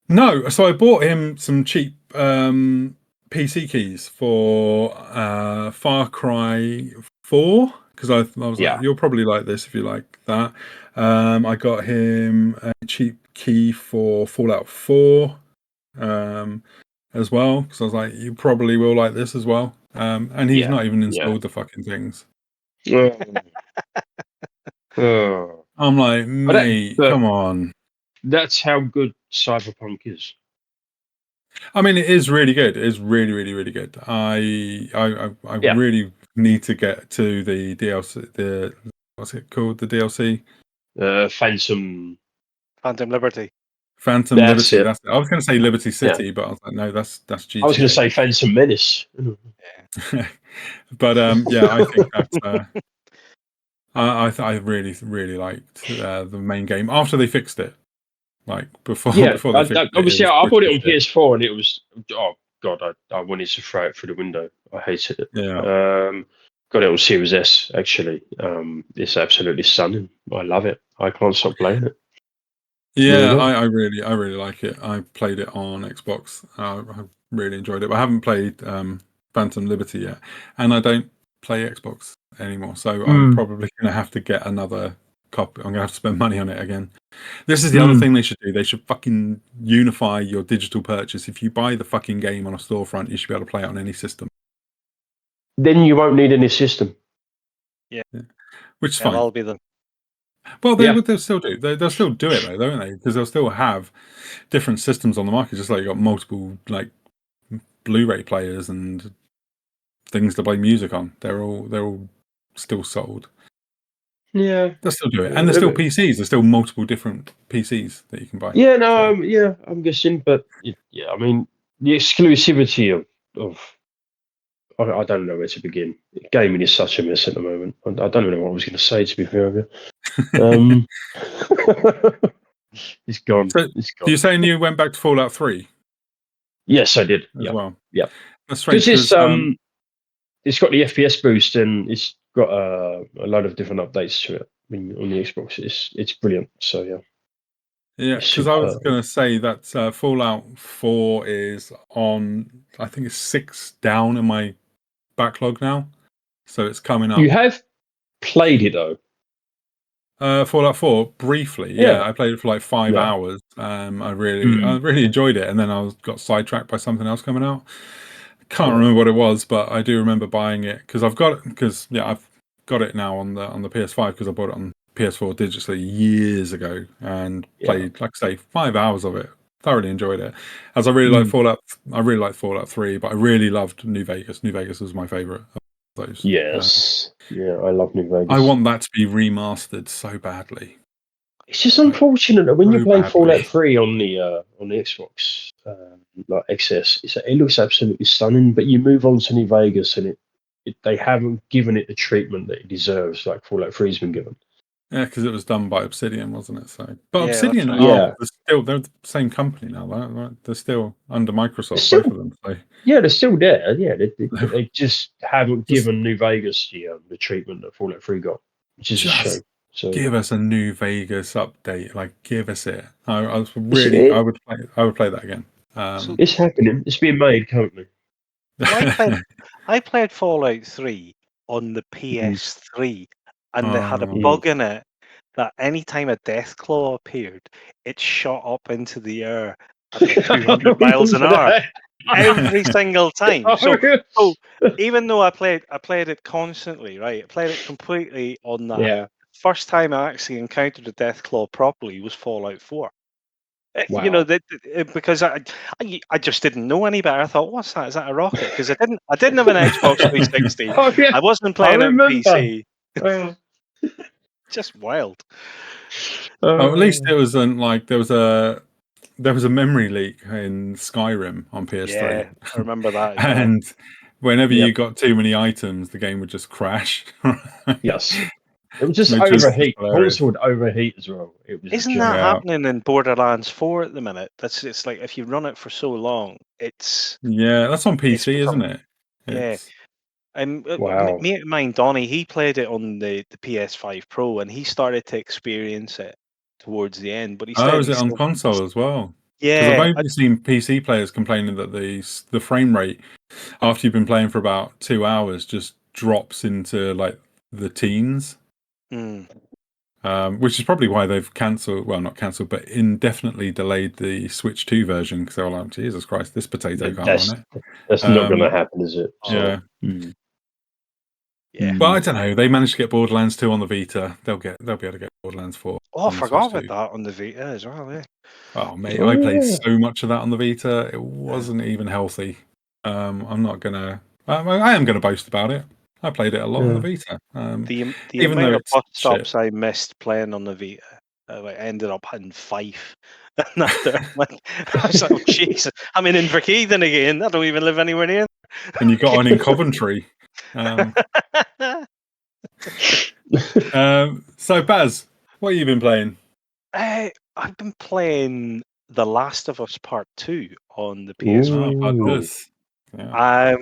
No, so I bought him some cheap PC keys for Far Cry 4 because I was Yeah. like, you'll probably like this if you like that. I got him a cheap key for Fallout 4 as well because I was like, you probably will like this as well. And he's Yeah. not even Yeah. installed the fucking things. Oh. I'm like, But that- mate, but come on. that's how good Cyberpunk is. I mean, it is really good. It is really, really, really good. I Yeah. really need to get to the DLC. The what's it called? The DLC. Phantom. Phantom Liberty. Phantom That's Liberty. it. That's it. I was going to say Liberty Yeah. City, but I was like, no, that's I was going to GTA. say Phantom Menace. But yeah, I think that's. I really, really liked the main game after they fixed it. Like before Yeah. before they fixed it, it Obviously, was I bought it pretty on shit. PS4 and it was. Oh God, I wanted to throw it through the window. I hated it. Yeah. Got it on Series S actually. It's absolutely stunning. I love it. I can't stop playing it. Yeah, There you I really like it. I played it on Xbox. I really enjoyed it. But I haven't played Phantom Liberty yet, and I don't play Xbox anymore. So I'm go. probably going to have to get another copy. I'm going to have to spend money on it again. This is the other Mm. thing they should do. They should fucking unify your digital purchase. If you buy the fucking game on a storefront, you should be able to play it on any system. Then you won't need any system. Which is That'll fine. all be the Well, Yeah. they'll still do. They'll still do it though, don't they? Because they'll still have different systems on the market. Just like you got multiple like Blu-ray players and things to play music on. They're all still sold. Yeah. They'll still do it, and there's still PCs. There's still multiple different PCs that you can buy. Yeah, no, So, yeah, I'm guessing, but yeah, I mean, the exclusivity of I don't know where to begin. Gaming is such a mess at the moment. I don't even know what I was going to say. To be fair with you, it's gone. so It's you're gone. saying you went back to Fallout 3 Yes, I did. as Yeah, well? yeah. That's strange Because because it's got the FPS boost and it's got a lot of different updates to it. I mean, on the Xbox, it's brilliant. So yeah, yeah, it's because I was superb. going to say that Fallout 4 is on. I think it's 6 down in my backlog now, so it's coming up. You have played it though. Fallout 4 briefly, Yeah. I played it for like 5 Yeah. hours. I really enjoyed it, and then got sidetracked by something else coming out. Can't remember what it was, but I do remember buying it because I've got it now on the PS5 because I bought it on PS4 digitally years ago and played, like I say, 5 hours of it. Thoroughly enjoyed it. As I really like Fallout, I really like Fallout 3, but I really loved New Vegas. New Vegas was my favorite of those. Yes. Yeah, I love New Vegas. I want that to be remastered so badly. It's just unfortunate that when you so play badly. Fallout 3 on the Xbox, like XS, it looks absolutely stunning. But you move on to New Vegas, and they haven't given it the treatment that it deserves, like Fallout 3's been given. Yeah, because it was done by Obsidian, wasn't it? So, but Yeah, Obsidian that's right. they're the same company now. Right? They're still under Microsoft, Still- both of them. So. Yeah, they're still there. Yeah, they just haven't given New Vegas the treatment that Fallout 3 got, which is a Just shame. So give us a New Vegas update. Like, give us it. I would play that again. it's happening. It's being made currently. I played Fallout 3 on the PS3, and they had a Oh. bug in it that anytime a Deathclaw appeared, it shot up into the air at like 200 miles an hour every single time. So even though I played it constantly, right? I played it completely on that. Yeah. First time I actually encountered a Deathclaw properly was Fallout 4. You Wow. know, because I just didn't know any better. I thought, what's that? Is that a rocket? Because I didn't have an Xbox 360. Oh, yeah. I wasn't playing it on remember. PC. Oh. Just wild. At least it wasn't like there was a memory leak in Skyrim on PS3. Yeah, I remember that. As well. And whenever Yep. you got too many items, the game would just crash. Yes. It would just Which was overheat. hilarious. Also would overheat as well. It was Isn't that happening in Borderlands 4 at the minute? It's like if you run it for so long, it's that's on PC, become- isn't it? Yeah. Wow. Mate of mine, Donnie, he played it on the PS5 Pro, and he started to experience it towards the end. But he said, Is it on console as well? Because I've Yeah, only seen PC players complaining that the frame rate after you've been playing for about 2 hours just drops into like the teens, which is probably why they've not cancelled, but indefinitely delayed the Switch 2 version because they were like, Jesus Christ, this potato can't run it. That's not going to happen, is it? Yeah. yeah. But I don't know. They managed to get Borderlands 2 on the Vita. They'll be able to get Borderlands 4. Oh, I on the forgot Switch about 2. that on the Vita as well. Yeah. Oh mate, Oh, I played yeah. so much of that on the Vita. It wasn't even healthy. I'm not gonna. I am gonna boast about it. I played it a lot on the Vita. The Even amount though of it's bus shit. stops I missed playing on the Vita, I ended up hitting Fife. And after, I was like, oh, jeez, I'm in Inverkeithing again. I don't even live anywhere near. And you got on in Coventry. So Baz, what have you been playing? I've been playing The Last of Us Part 2 on the Oh, PS4. this. Yeah.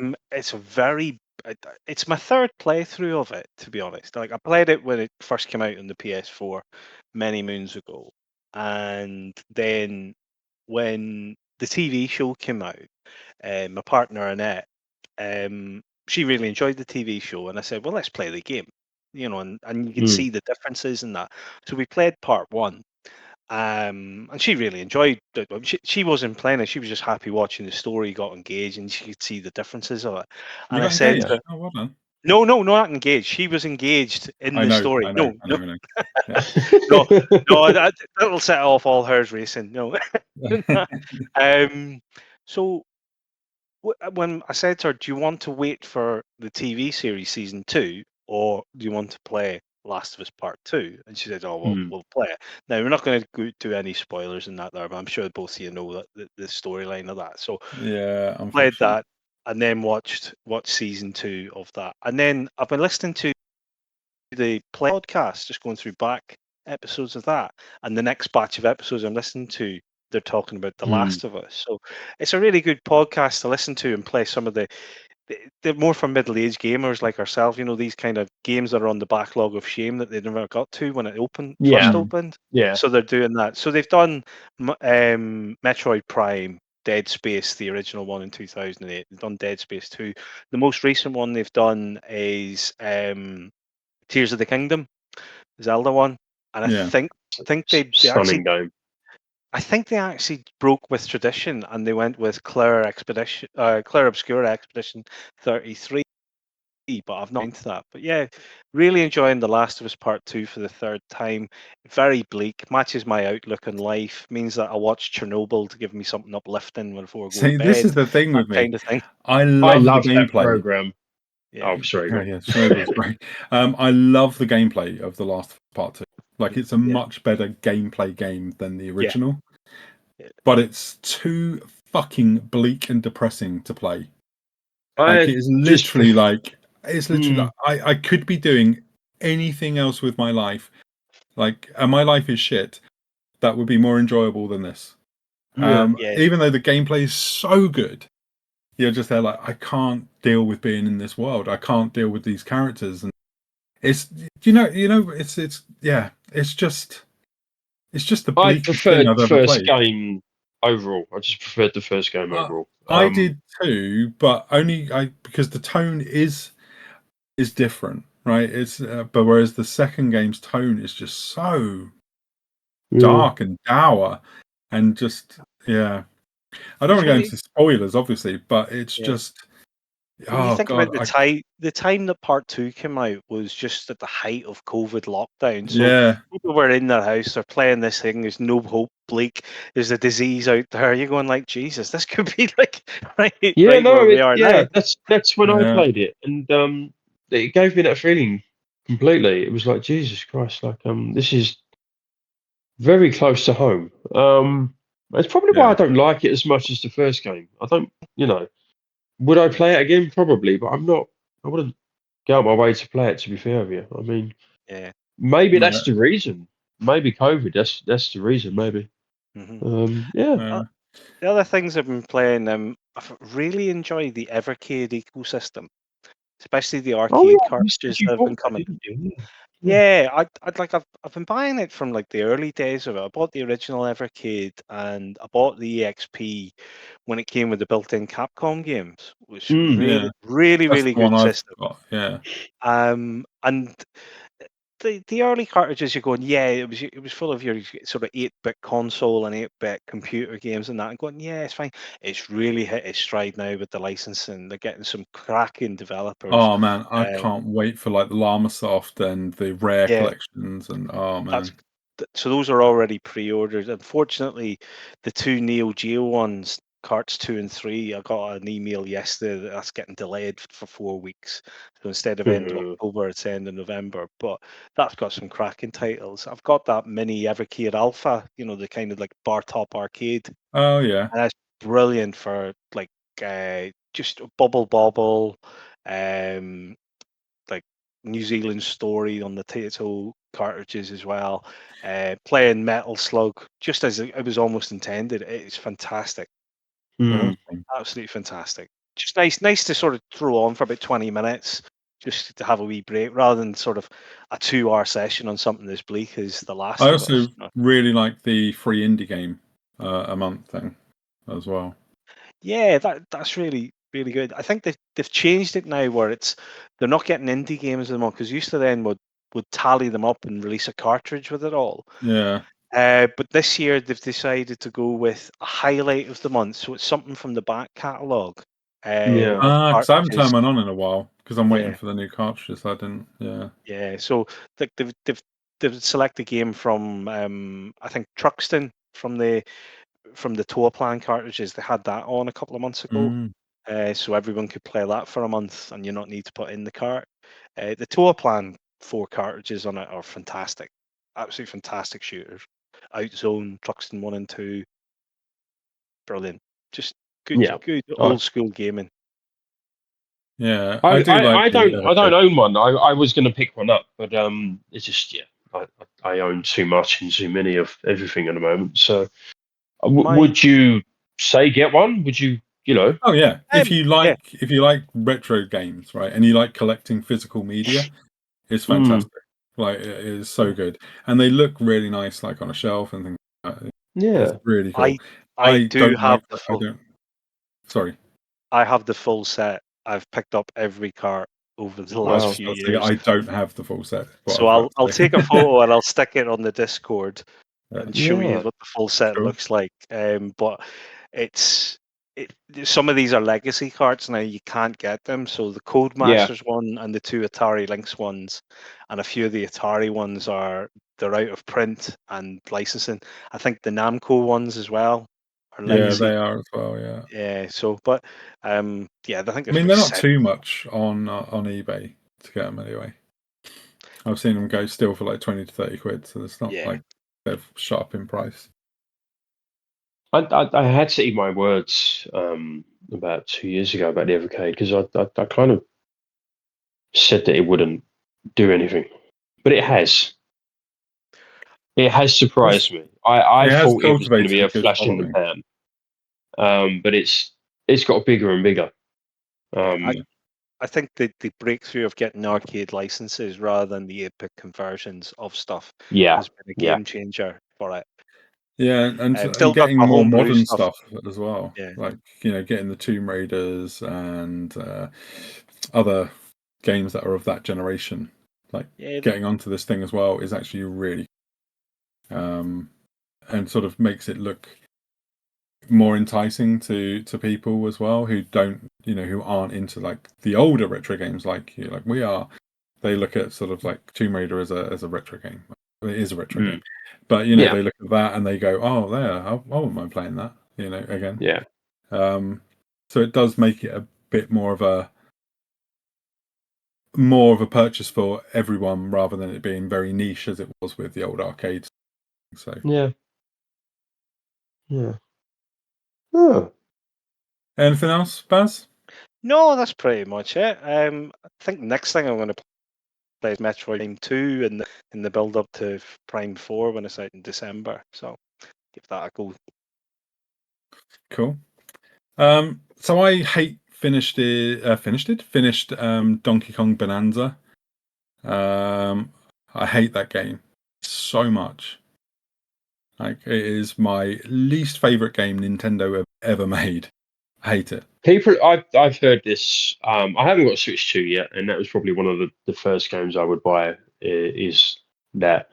It's my third playthrough of it, to be honest. Like I played it when it first came out on the PS4 many moons ago, and then when the TV show came out, my partner Annette, she really enjoyed the TV show, and I said, "Well, let's play the game." And you can see the differences in that. So we played part one, and she really enjoyed it. She wasn't playing it; she was just happy watching the story. Got engaged, and she could see the differences of it. You And I got said, engaged? to her, Oh, well done. "No, no, not engaged. She was engaged in I the know. story. I know. No, I no, know. I know. Yeah. no, that'll set off all hers racing. No." So when I said to her, "Do you want to wait for the TV series season 2, or do you want to play Last of Us Part 2?" And she said, "Oh, we'll play it." Now we're not going to go do any spoilers in that there, but I'm sure both of you know that the storyline of that. So Yeah, played unfortunately. that, and then watched season 2 of that, and then I've been listening to the play podcast, just going through back episodes of that, and the next batch of episodes I'm listening to, they're talking about The Last of Us. So it's a really good podcast to listen to and play some of the more for middle-aged gamers like ourselves. These kind of games that are on the backlog of shame that they never got to when it first opened. Yeah. So they're doing that. So they've done Metroid Prime, Dead Space, the original one in 2008. They've done Dead Space 2. The most recent one they've done is Tears of the Kingdom, Zelda one, and I Yeah. think they Stunning actually game. I think they actually broke with tradition and they went with Claire Obscura Expedition 33, but I've not into that. But yeah, really enjoying The Last of Us Part 2 for the third time. Very bleak, matches my outlook on life, means that I watch Chernobyl to give me something uplifting before I go to See, this bed. is the thing That with me. kind of thing. I I love the love that gameplay. program. Yeah. Oh, sorry. Yeah, Chernobyl's great. I love the gameplay of The Last Part 2. Like, it's a much better gameplay game than the original. Yeah. But it's too fucking bleak and depressing to play. Like, it is literally like, I could be doing anything else with my life. Like, and my life is shit. That would be more enjoyable than this. Yeah. Even though the gameplay is so good, you're just there like, I can't deal with being in this world. I can't deal with these characters, and it's it's just the I bleakest thing preferred I've the ever first played. game overall. I just preferred the first game overall. I did too, but only because the tone is different, right? It's but whereas the second game's tone is just so dark and dour, and just I don't want to go into spoilers, obviously, but it's just When you oh think god, about the time that Part 2 came out was just at the height of COVID lockdown. So yeah. people were in their house, they're playing this thing, there's no hope, bleak, there's a disease out there. You're going like, Jesus, this could be like right where we are now. That's when I Yeah. played it, and it gave me that feeling completely. It was like, Jesus Christ, like this is very close to home. It's probably why I don't like it as much as the first game. I don't, would I play it again? Probably, but I wouldn't go out my way to play it. To be fair with you, I mean, Yeah. maybe Yeah. that's the reason. Maybe COVID. That's the reason. Maybe. The other things I've been playing, I've really enjoyed the Evercade ecosystem, especially the Oh arcade yeah, you said cartridges you that have been bought that, coming. didn't you? Yeah, I've been buying it from like the early days of it. I bought the original Evercade and I bought the EXP when it came with the built-in Capcom games, which Yeah, that's really the one good I've system. got. Yeah. And the early cartridges, you're going, yeah, it was full of your sort of 8-bit console and 8-bit computer games and that. And going, yeah, it's fine. It's really hit its stride now with the licensing. They're getting some cracking developers. Oh man, I Um, can't wait for like the Llama Soft and the rare yeah, collections, and oh that's man. so those are already pre-ordered. Unfortunately, the two Neo Geo ones, carts 2 and 3, I got an email yesterday that that's getting delayed for 4 weeks. So instead of end of October, it's end of November. But that's got some cracking titles. I've got that mini Evercade Alpha, the kind of like bar top arcade, Oh yeah. and that's brilliant for like just Bubble Bobble, um, like New Zealand Story on the Taito cartridges as well. Playing Metal Slug just as it was almost intended. It's fantastic, Awesome. absolutely fantastic. Just nice to sort of throw on for about 20 minutes, just to have a wee break, rather than sort of a 2-hour session on something as bleak as The Last I of also Us. really like the free indie game a month thing as well. Yeah, that's really good. I think they've changed it now where they're not getting indie games anymore because used to then would tally them up and release a cartridge with it all. Yeah. But this year they've decided to go with a highlight of the month, so it's something from the back catalogue Yeah. of Because I haven't cartridges. turned mine on in a while because I'm waiting Yeah, for the new cartridges. I didn't. Yeah. yeah. So they've selected a game from I think Truxton from the Tour Plan cartridges. They had that on a couple of months ago. Mm. So everyone could play that for a month and you not need to put in the cart. The Tour Plan 4 cartridges on it are fantastic, absolutely fantastic shooters. Outzone, Truxton 1 and 2, brilliant. Just Yeah. good I, old school gaming. Yeah. I, I do like I, I the don't I don't Evercade. own one. I was going to pick one up, but it's just I own too much and too many of everything at the moment. So My would you say get one? Would you Oh yeah. yeah, If you like retro games, right, and you like collecting physical media, it's Mm, fantastic. Like it is so good, and they look really nice, like on a shelf and things like that. It's yeah. really cool. I I I do don't have like. the I full don't. Sorry. I have the full set. I've picked up every cart over the I was last just few about to say years. I don't have the full set. What I So was about I'll to take a say. photo and I'll stick it on the Discord Yeah. and show you Yeah. what the full set Cool. looks like. But it's it. Some of these are legacy cards now. You can't get them. So the Yeah. Codemasters one and the two Atari Lynx ones, and a few of the Atari ones they're out of print and licensing. I think the Namco ones as well are Yeah, legacy. they are as well. Yeah. Yeah. So, but yeah, I think I there's mean, about they're not 7. too much on eBay to get them anyway. I've seen them go still for like 20 to 30 quid, so it's not Yeah. like they've shot up in price. I had to eat my words about 2 years ago about the Evercade because I kind of said that it wouldn't do anything, but it has. It has surprised me. I It has thought it was going to be cultivated a a good flash in the following. pan, but it's got bigger and bigger. Yeah. Yeah. I think the breakthrough of getting arcade licenses rather than the 8-bit conversions of stuff Yeah, has been a yeah, game changer for it. Yeah, and Still got getting my more homebrew modern stuff. stuff as well. Yeah, Like, getting the Tomb Raiders and other games that are of that generation. Like yeah, getting onto this thing as well is actually really and sort of makes it look more enticing to people as well who don't who aren't into like the older retro games like like we are. They look at sort of like Tomb Raider as a retro game. It is a retro mm, game, but yeah, they look at that and they go, "Oh, there, I wouldn't mind playing that." Again. yeah, So it does make it a bit more of a purchase for everyone rather than it being very niche as it was with the old arcades. So, yeah, yeah. Oh, anything else, Baz? no, that's pretty much it. I think next thing I'm going to play is Metroid Prime 2 in the build up to Prime 4 when it's out in December. So give that a go. Cool. So I finished Donkey Kong Bonanza. I hate that game so much. Like, it is my least favorite game Nintendo have ever made. I hate it. People, I've heard this. I haven't got Switch 2 yet, and that was probably one of the first games I would buy. Is that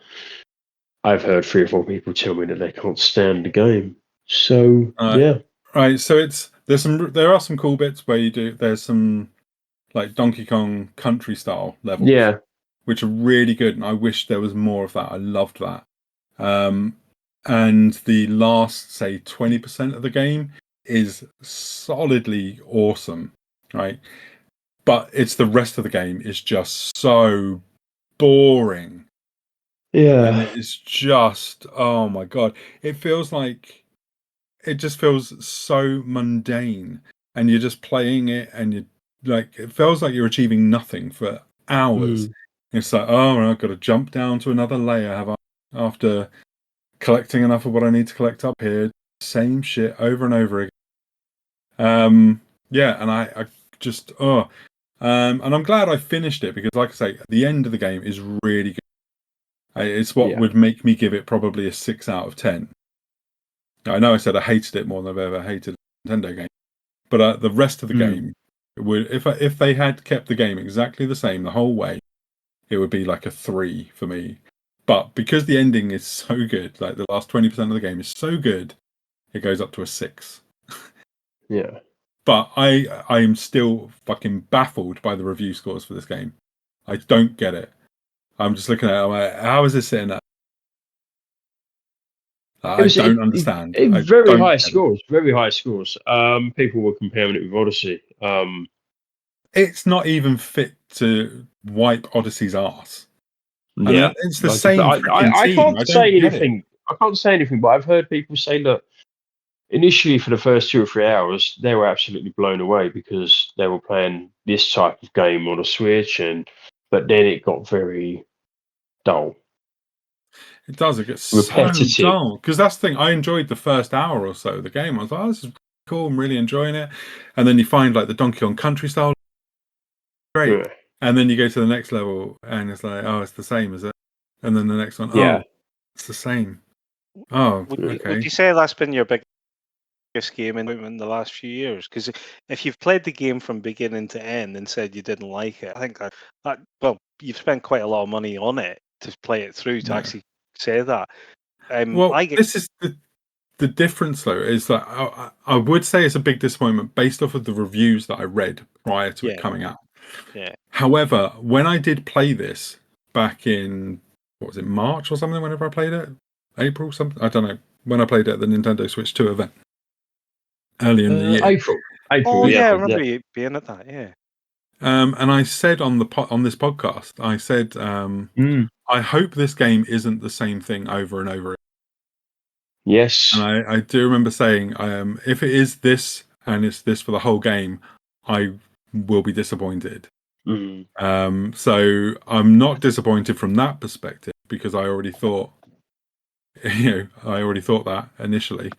I've heard 3 or 4 people tell me that they can't stand the game. So yeah, Right. So there are some cool bits where there's some like Donkey Kong Country style levels, yeah, which are really good, and I wish there was more of that. I loved that. And the last, say, 20% of the game is solidly awesome, right? But it's the rest of the game is just so boring. And yeah. it's just, oh my God. It just feels so mundane. And you're just playing it, and it feels like you're achieving nothing for hours. Mm. It's like, oh, I've got to jump down to another layer after collecting enough of what I need to collect up here. Same shit over and over again. Yeah, and I just and I'm glad I finished it because, like I say, the end of the game is really good. It's what Yeah. would make me give it probably a 6 out of 10. I know I said I hated it more than I've ever hated a Nintendo game, but the rest of the game would, if they had kept the game exactly the same the whole way, it would be like a 3 for me. But because the ending is so good, like the last 20% of the game is so good, it goes up to a 6. Yeah. But I am still fucking baffled by the review scores for this game. I don't get it. I'm just looking at it, I'm like, how is this sitting at? It I was don't understand. I very don't high get it. scores. Very high scores. People were comparing it with Odyssey. It's not even fit to wipe Odyssey's arse. Yeah, And it's the same freaking I team. can't I say don't get it. anything. I can't say anything, but I've heard people say that initially for the first 2 or 3 hours, they were absolutely blown away because they were playing this type of game on a Switch, but then it got very dull, It does. It gets so repetitive. dull. Because that's the thing. I enjoyed the first hour or so of the game. I was like, oh, this is cool. I'm really enjoying it. And then you find like the Donkey Kong Country style. Great. Yeah. And then you go to the next level and it's like, oh, it's the same, is it? And then the next one, Yeah. oh, it's the same. Oh, Would okay. you say that's been your biggest game in the last few years? Because if you've played the game from beginning to end and said you didn't like it, I think well, you've spent quite a lot of money on it to play it through to Yeah. actually say that. Well, I get this is the difference, though, is that I would say it's a big disappointment based off of the reviews that I read prior to it yeah, coming out. yeah. However, when I did play this back in, what was it, March or something, whenever I played it? April, something? I don't know. When I played it at the Nintendo Switch 2 event early in the year. April. Oh Yeah. yeah, I remember you being at that. Yeah. And I said on this podcast, I said, Mm. I hope this game isn't the same thing over and over. Yes. And I do remember saying, if it is this and it's this for the whole game, I will be disappointed. Mm. So I'm not disappointed from that perspective because I already thought, I already thought that initially.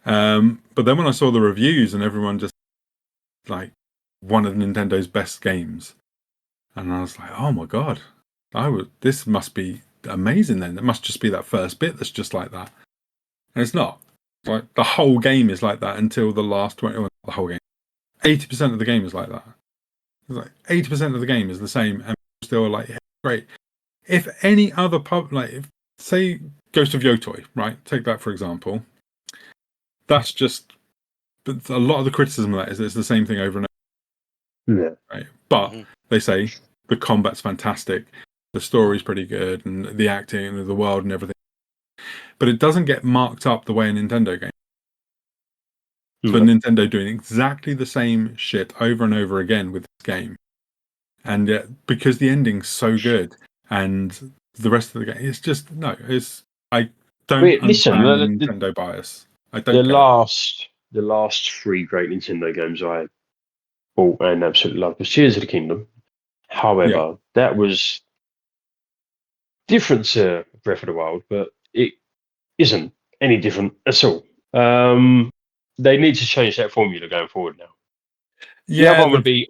But then when I saw the reviews and everyone just like one of Nintendo's best games, and I was like, oh my God, this must be amazing then. It must just be that first bit that's just like that. And it's not. Like the whole game is like that until the last 20, well, the whole game. 80% of the game is like that. It's like 80% of the game is the same and still are like, yeah, great. If any other say Ghost of Yotoi, right? Take that for example. That's just, but a lot of the criticism of that is it's the same thing over and over. Yeah. Right? But Mhm. they say the combat's fantastic, the story's pretty good, and the acting and the world and everything. But it doesn't get marked up the way a Nintendo game. For Nintendo doing exactly the same shit over and over again with this game. And yet, because the ending's so good and the rest of the game, it's just, no, I don't Listen, understand the Nintendo bias. I don't the get last 3 great Nintendo games I bought and absolutely loved was Tears of the Kingdom. However, that was different to Breath of the Wild, but it isn't any different at all. They need to change that formula going forward now. The other Yeah, one would be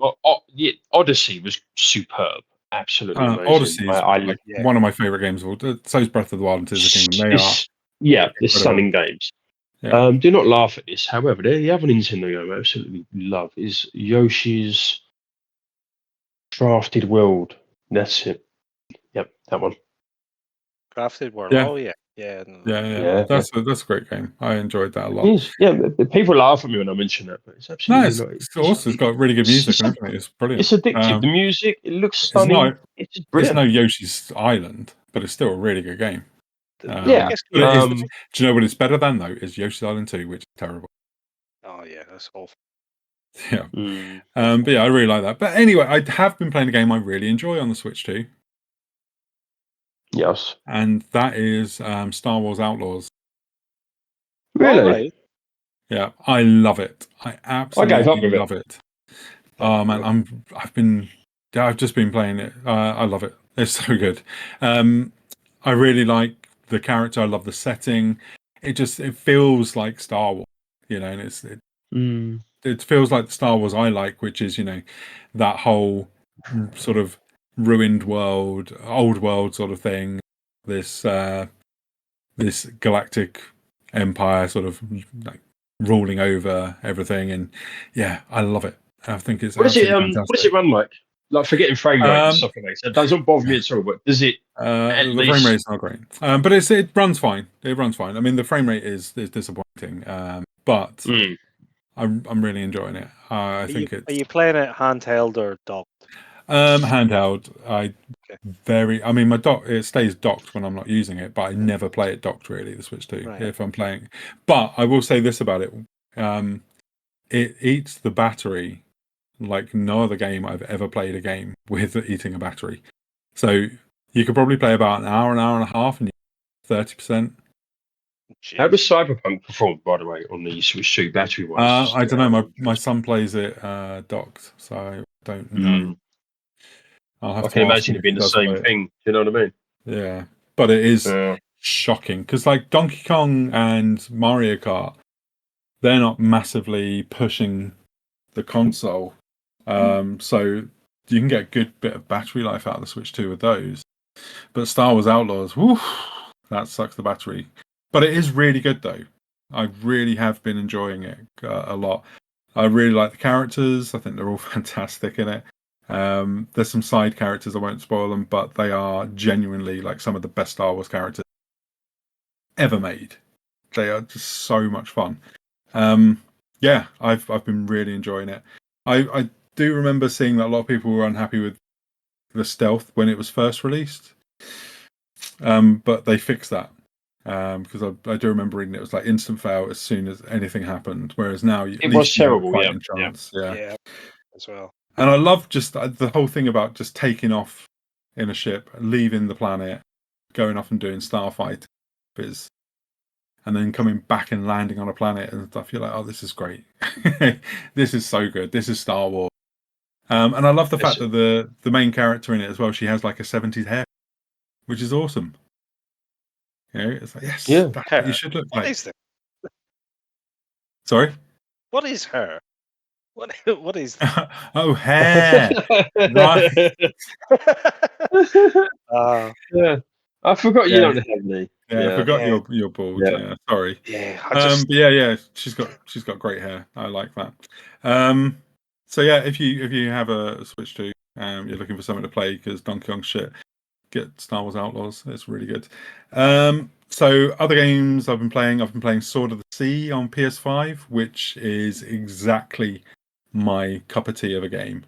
Odyssey was superb. absolutely amazing. Odyssey is I like Yeah. one of my favorite games of all. So is Breath of the Wild and Tears of the Kingdom. They are they're incredible. stunning games. Yeah. Do not laugh at this. However, the other Nintendo game I absolutely love is Yoshi's Crafted World. That's it. Yep, that one. Crafted World. Yeah. Oh yeah, yeah. No, Yeah. Yeah, That's a great game. I enjoyed that a it lot. is. Yeah, people laugh at me when I mention that, but it's No, absolutely like it's awesome. It's got really good music and everything. It's brilliant. it's addictive. The music, it looks It's stunning. not. It's just It's no brilliant. Yoshi's Island, but it's still a really good game. Yeah. But it is. Um, Do you know what it's better than though? Is Yoshi's Island 2, which is terrible. Oh yeah, that's awful. Yeah. mm, But yeah, I really like that. But anyway, I have been playing a game I really enjoy on the Switch too, yes. and that is Star Wars Outlaws. Really? All right. Yeah, I love it. I I absolutely gave up with it. love it. Oh man, I've just been playing it. I love it. It's so good. I really like the character. I love the setting. It feels like Star Wars, and Mm. it feels like the Star Wars I like, which is that whole sort of ruined world, old world sort of thing. This galactic empire sort of like ruling over everything, and yeah, I love it. I think it's What does it absolutely what does it fantastic. run like? Like forgetting frame rate and Um, stuff like that. So it doesn't bother me at all, but does it at the frame least rate's not great, but it runs fine. It runs fine. I mean, the frame rate is disappointing, but Mm. I'm really enjoying it. I think Are it's you playing it handheld or docked? handheld. Okay. I mean, my dock, it stays docked when I'm not using it, but I never play it docked really, the Switch 2, Right. if I'm playing. But I will say this about it. It eats the battery like no other game I've ever played a game with eating a battery. So you could probably play about an hour and a half, and you're 30%. how does Jeez. Cyberpunk perform, by the way, on the Switch 2 battery wise? I don't know. My son plays it docked, so I don't know. I'll I have can to ask imagine him it if being he the does same play it. thing. Do you know what I mean? Yeah, but it is Yeah. shocking because like Donkey Kong and Mario Kart, they're not massively pushing the console, so you can get a good bit of battery life out of the Switch 2 with those. But Star Wars Outlaws, woof, that sucks the battery. But it is really good though. I really have been enjoying it a lot. I really like the characters. I think they're all fantastic in it. There's some side characters, I won't spoil them, but they are genuinely like some of the best Star Wars characters ever made. They are just so much fun. Yeah, I've been really enjoying it. I do remember seeing that a lot of people were unhappy with the stealth when it was first released, but they fixed that. Because I do remember reading it was like instant fail as soon as anything happened, whereas now at It was least you have a terrible, yeah. fighting Yeah. chance. Yeah. Yeah, as well. And I love just the whole thing about just taking off in a ship, leaving the planet, going off and doing starfight, and then coming back and landing on a planet and stuff. You're like, oh, this is great. This is so good. This is Star Wars. And I love the fact that the main character in it as well, she has like a 70s hair, which is awesome. It's like, yes, Yeah. that's what you should look What like. is that? Sorry? What is her? What is that? Oh, hair. Right. Yeah. I forgot you Yeah. don't have any. Yeah, I Yeah. forgot Yeah, you're bald. Yeah. Yeah, sorry. yeah. But yeah, she's got great hair. I like that. So yeah, if you have a Switch 2, you're looking for something to play because Donkey Kong shit, get Star Wars Outlaws. It's really good. So other games I've been playing Sword of the Sea on PS5, which is exactly my cup of tea of a game.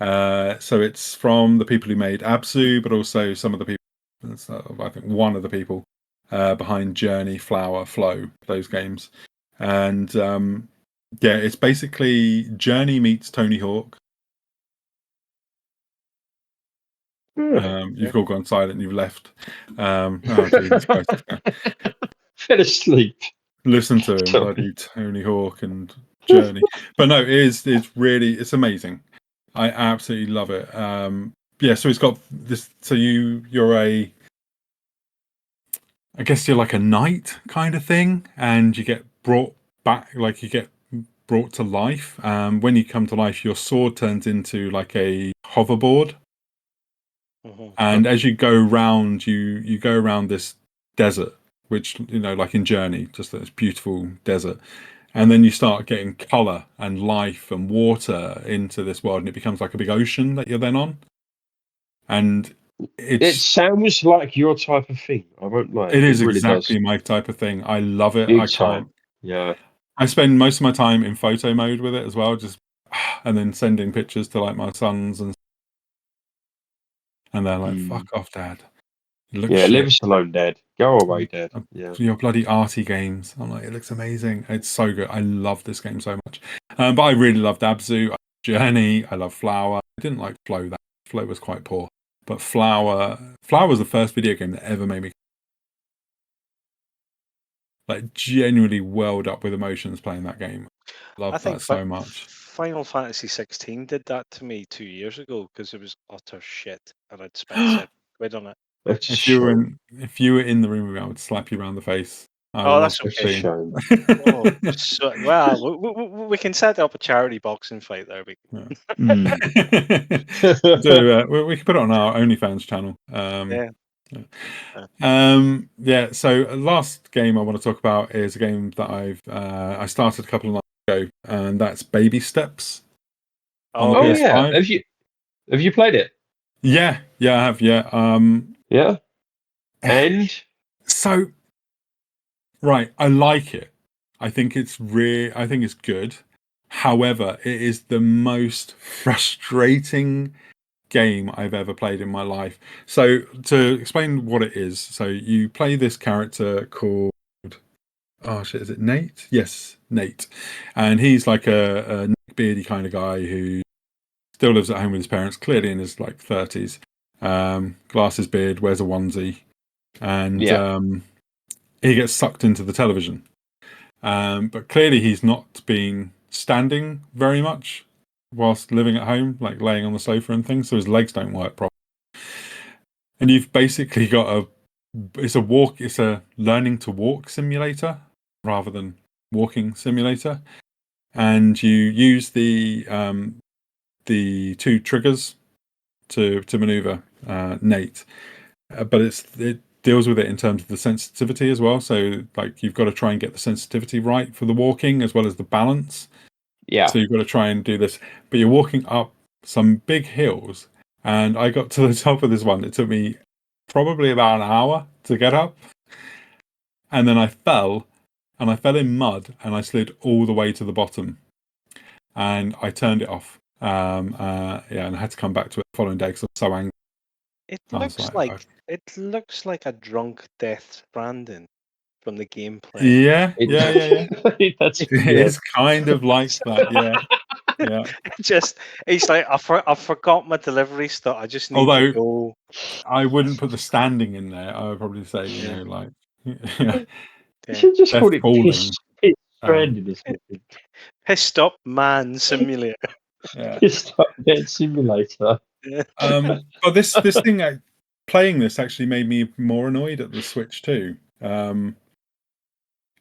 So it's from the people who made Absu, but also some of the people. I think one of the people behind Journey, Flower, Flow, those games, and yeah, it's basically Journey meets Tony Hawk. You've all gone silent and you've left. Oh, Jesus Christ. Fell asleep. Listen to him, Sorry. bloody Tony Hawk and Journey. But no, it's amazing. I absolutely love it. Yeah, so it's got this. So I guess you're like a knight kind of thing, and you get brought back, like you get brought to life. When you come to life, your sword turns into like a hoverboard, And as you go round, you go around this desert, which, like in Journey, just this beautiful desert. And then you start getting colour and life and water into this world, and it becomes like a big ocean that you're then on. And It sounds like your type of thing. I won't lie. it is really exactly does. my type of thing. I love it. Big I can't. time. Yeah. I spend most of my time in photo mode with it as well, and then sending pictures to like my sons, and they're like, "Fuck off, Dad. It looks shit. Leave us alone, Dad. Go away, Dad." Yeah. Your bloody arty games." I'm like, "It looks amazing. It's so good. I love this game so much." But I really loved Abzu, Journey. I love Flower. I didn't like Flow. That Flow was quite poor, but Flower was the first video game that ever made me like genuinely welled up with emotions playing that game. Love that so much. Final Fantasy 16 did that to me 2 years ago because it was utter shit, and I'd spent £7 on it. That's If you were in the room with me, I would slap you around the face. That's okay. Well, we can set up a charity boxing fight there. We can put it on our OnlyFans channel. So last game I want to talk about is a game that I started a couple of nights ago, and that's Baby Steps. Yeah. Have you played it? Yeah, I have. Yeah. And so, right, I like it. I think it's good. However, it is the most frustrating game I've ever played in my life. So to explain what it is, so you play this character called, is it Nate? Yes, Nate. And he's like a beardy kind of guy who still lives at home with his parents, clearly in his like 30s. Glasses, beard, wears a onesie. And he gets sucked into the television. But clearly he's not been standing very much whilst living at home, like laying on the sofa and things, so his legs don't work properly. And you've basically got it's a learning to walk simulator rather than walking simulator. And you use the two triggers to maneuver Nate, but it deals with it in terms of the sensitivity as well. So like you've got to try and get the sensitivity right for the walking as well as the balance. Yeah. So you've got to try and do this, but you're walking up some big hills, and I got to the top of this one. It took me probably about an hour to get up, and then I fell in mud, and I slid all the way to the bottom, and I turned it off. And I had to come back to it the following day because I was so angry. It looks like a drunk Death Stranding from the gameplay. Yeah. It's kind of like that. Yeah. He's like, I forgot my delivery stuff. I just need to go. I wouldn't put the standing in there. I would probably say, You should just call it Piss Stranded or something. Pissed Up Man Simulator. Pissed Up Man Simulator. But this thing, playing this actually made me more annoyed at the Switch 2.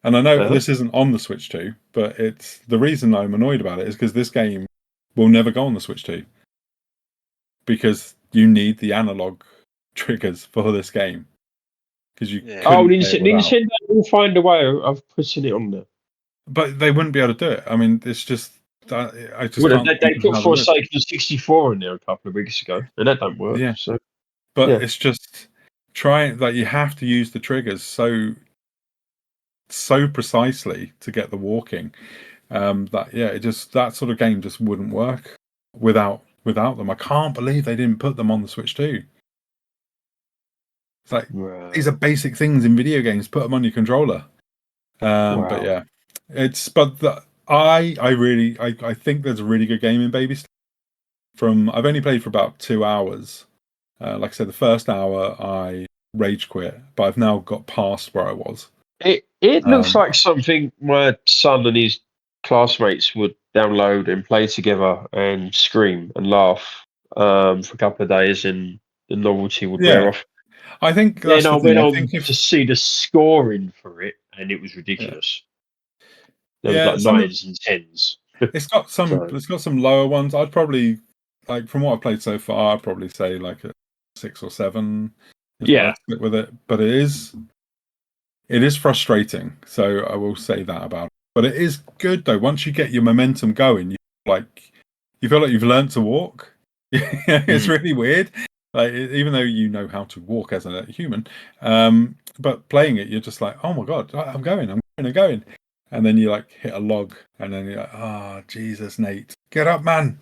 And I know this isn't on the Switch 2, but it's the reason I'm annoyed about it is because this game will never go on the Switch 2. Because you need the analog triggers for this game. Because Nintendo will find a way of putting it on there. But they wouldn't be able to do it. I mean, it's just I just can't. They put Forsaken 64 in there a couple of weeks ago, and that don't work. Yeah. So, but it's just trying. Like you have to use the triggers so precisely to get the walking. That sort of game just wouldn't work without them. I can't believe they didn't put them on the Switch 2. It's like these are basic things in video games. Put them on your controller. But yeah, I think there's a really good game in Baby Steps. I've only played for about 2 hours. Like I said, the first hour I rage quit, but I've now got past where I was. It looks like something my son and his classmates would download and play together and scream and laugh for a couple of days, and the novelty would wear off. I think then I went on to see the scoring for it, and it was ridiculous. There was like 9s and 10s. It's got some lower ones. I'd probably, like, from what I've played so far, I'd probably say like 6 or 7 is where Yeah. I stick with it. But it is frustrating. So I will say that about it. But it is good though. Once you get your momentum going, you feel like you've learned to walk. It's really weird. Like even though you know how to walk as a human, but playing it, you're just like, oh my god, I'm going. And then you like hit a log, and then you're like, oh Jesus, Nate, get up, man.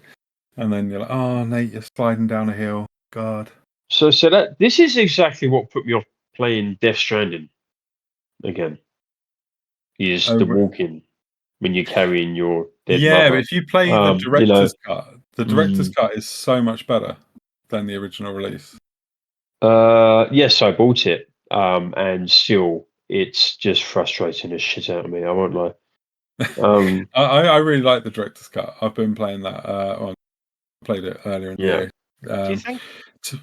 And then you're like, oh Nate, you're sliding down a hill. God. So that this is exactly what put me off playing Death Stranding again. Is Oh, the walking when you're carrying your dead yeah, but mother. if you play the You know, director's cut, the director's cut is so much better than the original release. yes, I bought it, and still, it's just frustrating the shit out of me. I won't lie. I really like the director's cut. I've been playing that. Played it earlier in the Yeah. year. Do you think? t-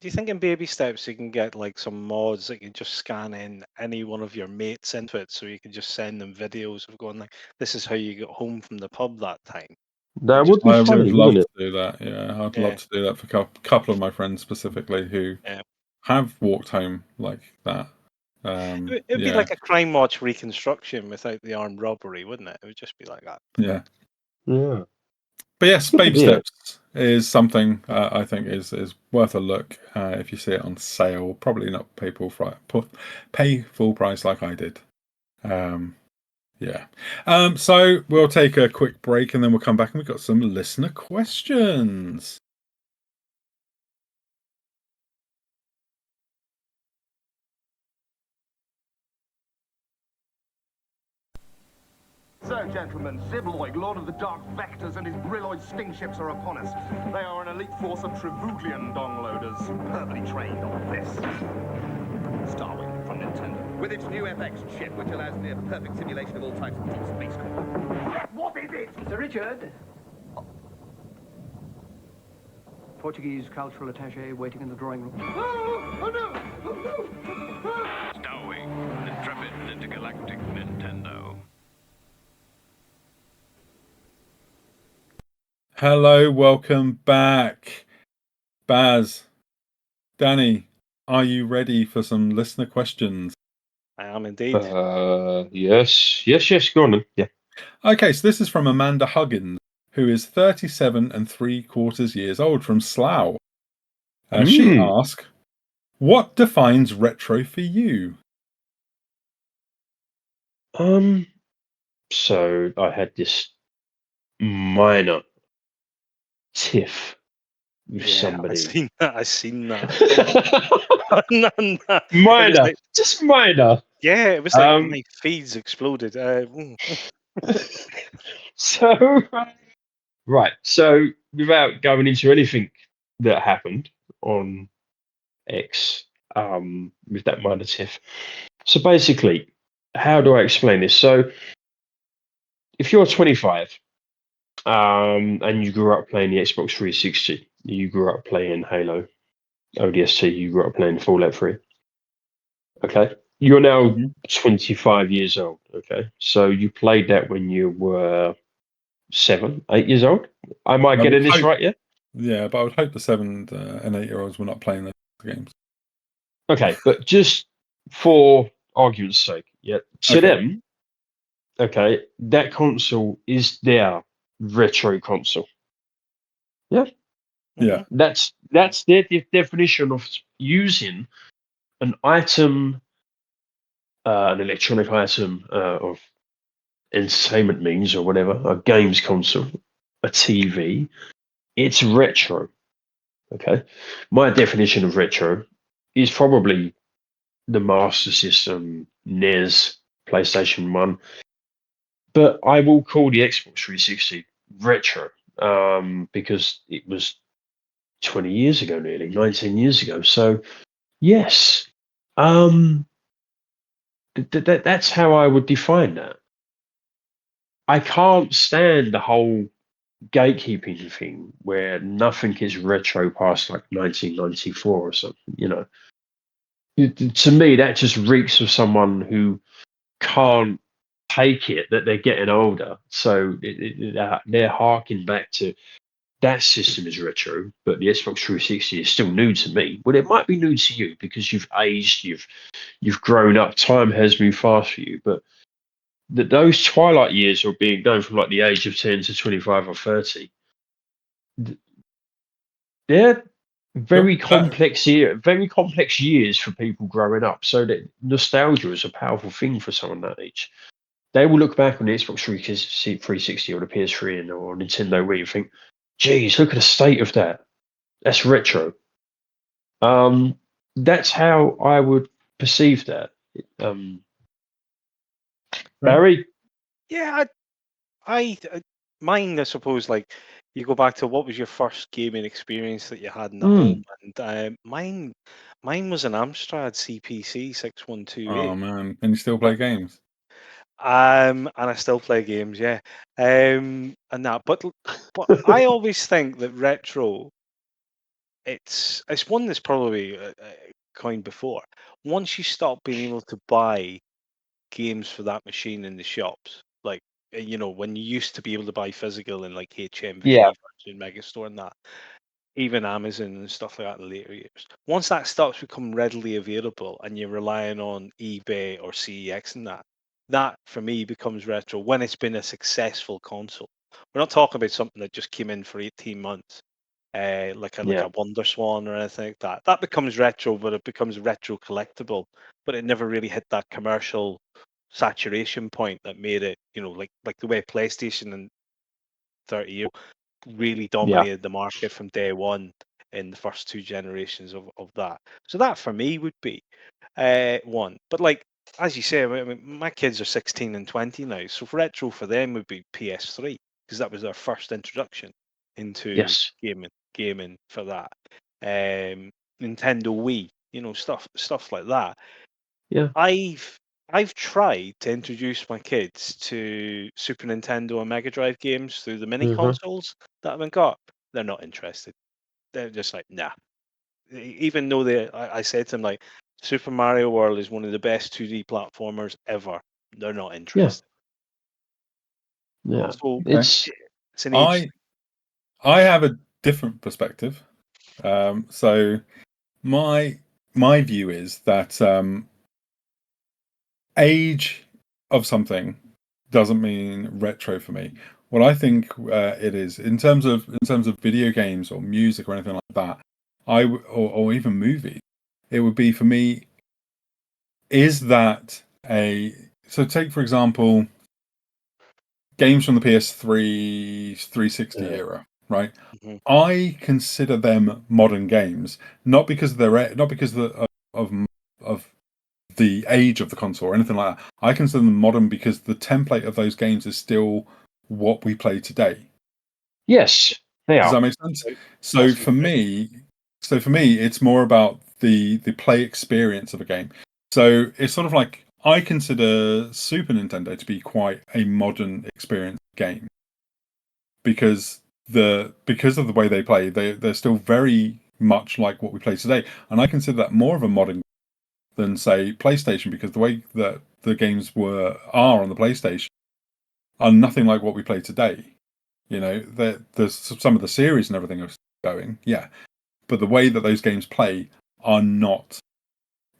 Do you think in baby steps you can get like some mods that can just scan in any one of your mates into it, so you can just send them videos of going like, "This is how you got home from the pub that time," and That just would be I funny, would love wouldn't to it? do that. Yeah, I'd love yeah, to do that for a couple of my friends specifically who yeah. have walked home like that. It'd be Yeah, like a crime watch reconstruction without the armed robbery, wouldn't it? It would just be like that. yeah. Yeah. But yes, Good Baby idea. Steps is something I think is worth a look if you see it on sale. Probably not pay full price like I did. Yeah. So we'll take a quick break and then we'll come back and we've got some listener questions. So, gentlemen, Zibloid, Lord of the Dark Vectors, and his Brilloid sting ships are upon us. They are an elite force of Trivooglian dongloaders, superbly trained on this. Starwing from Nintendo. With its new FX chip, which allows near perfect simulation of all types of deep space combat. What is it? Sir Richard. Portuguese cultural attaché waiting in the drawing room. Oh no! Starwing, intrepid intergalactic Nintendo. Hello, welcome back. Baz, Danny, are you ready for some listener questions? I am indeed. Yes. Go on then. Yeah. Okay, so this is from Amanda Huggins, who is 37 3/4 years old from Slough. She asked, what defines retro for you? So I had this minor tiff with Yeah, somebody. I seen that. Minor, Like, just minor. yeah, it was like my feeds exploded. So right. So without going into anything that happened on X, with that minor tiff. So basically, how do I explain this? So if you're 25, and you grew up playing the Xbox 360, you grew up playing Halo, ODST, you grew up playing Fallout 3. Okay. You're now 25 years old. Okay. So you played that when you were 7, 8 years old. Am I getting this right? Yeah. Yeah, but I would hope the 7 and 8-year-olds were not playing those games. Okay. But just for argument's sake, yeah. To them, okay, that console is their retro console. Yeah. Yeah. That's their definition of using an item, an electronic item of entertainment means or whatever, a games console, a TV. It's retro. Okay. My definition of retro is probably the Master System, NES, PlayStation 1. But I will call the Xbox 360 retro, because it was 20 years ago, nearly 19 years ago. So, yes, that's how I would define that. I can't stand the whole gatekeeping thing where nothing is retro past like 1994 or something. You know, to me, that just reeks of someone who can't take it that they're getting older. So they're harking back to that system is retro, but the Xbox 360 is still new to me. Well, it might be new to you because you've aged, you've grown up, time has moved fast for you. But those twilight years of being going from like the age of 10 to 25 or 30, they're very complex years for people growing up. So that nostalgia is a powerful thing for someone that age. They will look back on the Xbox 360 or the PS3 or Nintendo Wii and think, geez, look at the state of that. That's retro. That's how I would perceive that. Barry? Yeah, mine, I suppose, like you go back to what was your first gaming experience that you had in the home, and mine was an Amstrad CPC 6128. Oh man, and you still play games? And I still play games, yeah. And that, but I always think that retro, it's one that's probably coined before. Once you stop being able to buy games for that machine in the shops, like when you used to be able to buy physical in like Yeah. HMV, Virgin Megastore, and that, even Amazon and stuff like that in later years. Once that stops becoming readily available and you're relying on eBay or CEX and that for me becomes retro when it's been a successful console. We're not talking about something that just came in for 18 months, like Yeah. a Wonder Swan or anything like that. That becomes retro, but it becomes retro collectible. But it never really hit that commercial saturation point that made it, like the way PlayStation in 30 years really Yeah. dominated the market from day one in the first two generations of that. So that for me would be one. But like as you say, I mean, my kids are 16 and 20 now, so retro for them would be PS3 because that was their first introduction into Yes. gaming for that. Nintendo Wii, stuff like that. Yeah. I've tried to introduce my kids to Super Nintendo and Mega Drive games through the mini consoles that I've got. They're not interested. They're just like, nah. Even though I said to them like, Super Mario World is one of the best 2D platformers ever. They're not Yeah. interested. Yeah. So It's it's an age. I have a different perspective. So my view is that age of something doesn't mean retro for me. What I think it is in terms of video games or music or anything like that, or even movies, it would be for me. Is that so? Take for example, games from the PS3 360 era, right? I consider them modern games, not because of the age of the console or anything like that. I consider them modern because the template of those games is still what we play today. yes, they Does are. that make sense? So for me, it's more about the play experience of a game. So it's sort of like I consider Super Nintendo to be quite a modern experience game because of the way they play, they're still very much like what we play today, and I consider that more of a modern than say PlayStation because the way that the games are on the PlayStation are nothing like what we play today. There's some of the series and everything are going, yeah, but the way that those games play are not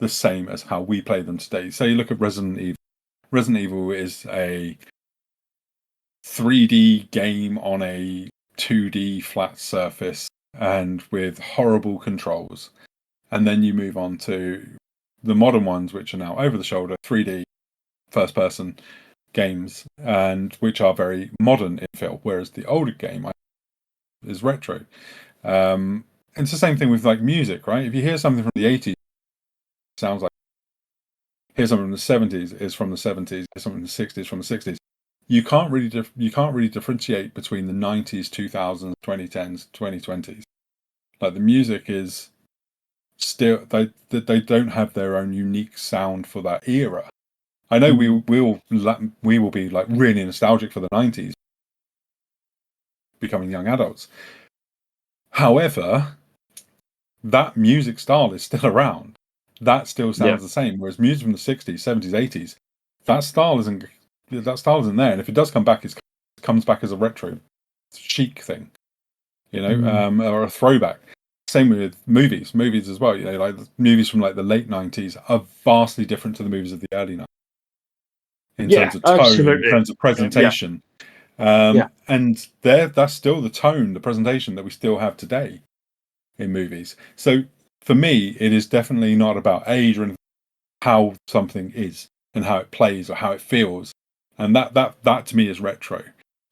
the same as how we play them today. So you look at Resident Evil. Resident Evil is a 3D game on a 2D flat surface and with horrible controls. And then you move on to the modern ones, which are now over the shoulder 3D first person games, and which are very modern in feel, whereas the older game is retro. It's the same thing with like music, right? If you hear something from the 80s, it sounds like hear something from the 70s is from the 70s, hear something from the 60s from the 60s. You can't really differentiate between the 90s, 2000s, 2010s, 2020s. Like the music is still they don't have their own unique sound for that era. I know we will be like really nostalgic for the 90s, becoming young adults. However, that music style is still around. That still sounds the same. Whereas music from the 60s, 70s, 80s, that style isn't there. And if it does come back, it comes back as a retro chic thing. or a throwback. Same with movies as well. Like movies from like the late 90s are vastly different to the movies of the early 90s in terms of tone, in absolutely. terms of presentation. And that's still the tone, the presentation that we still have today in movies. So for me, it is definitely not about age or anything, how something is and how it plays or how it feels. And that to me is retro.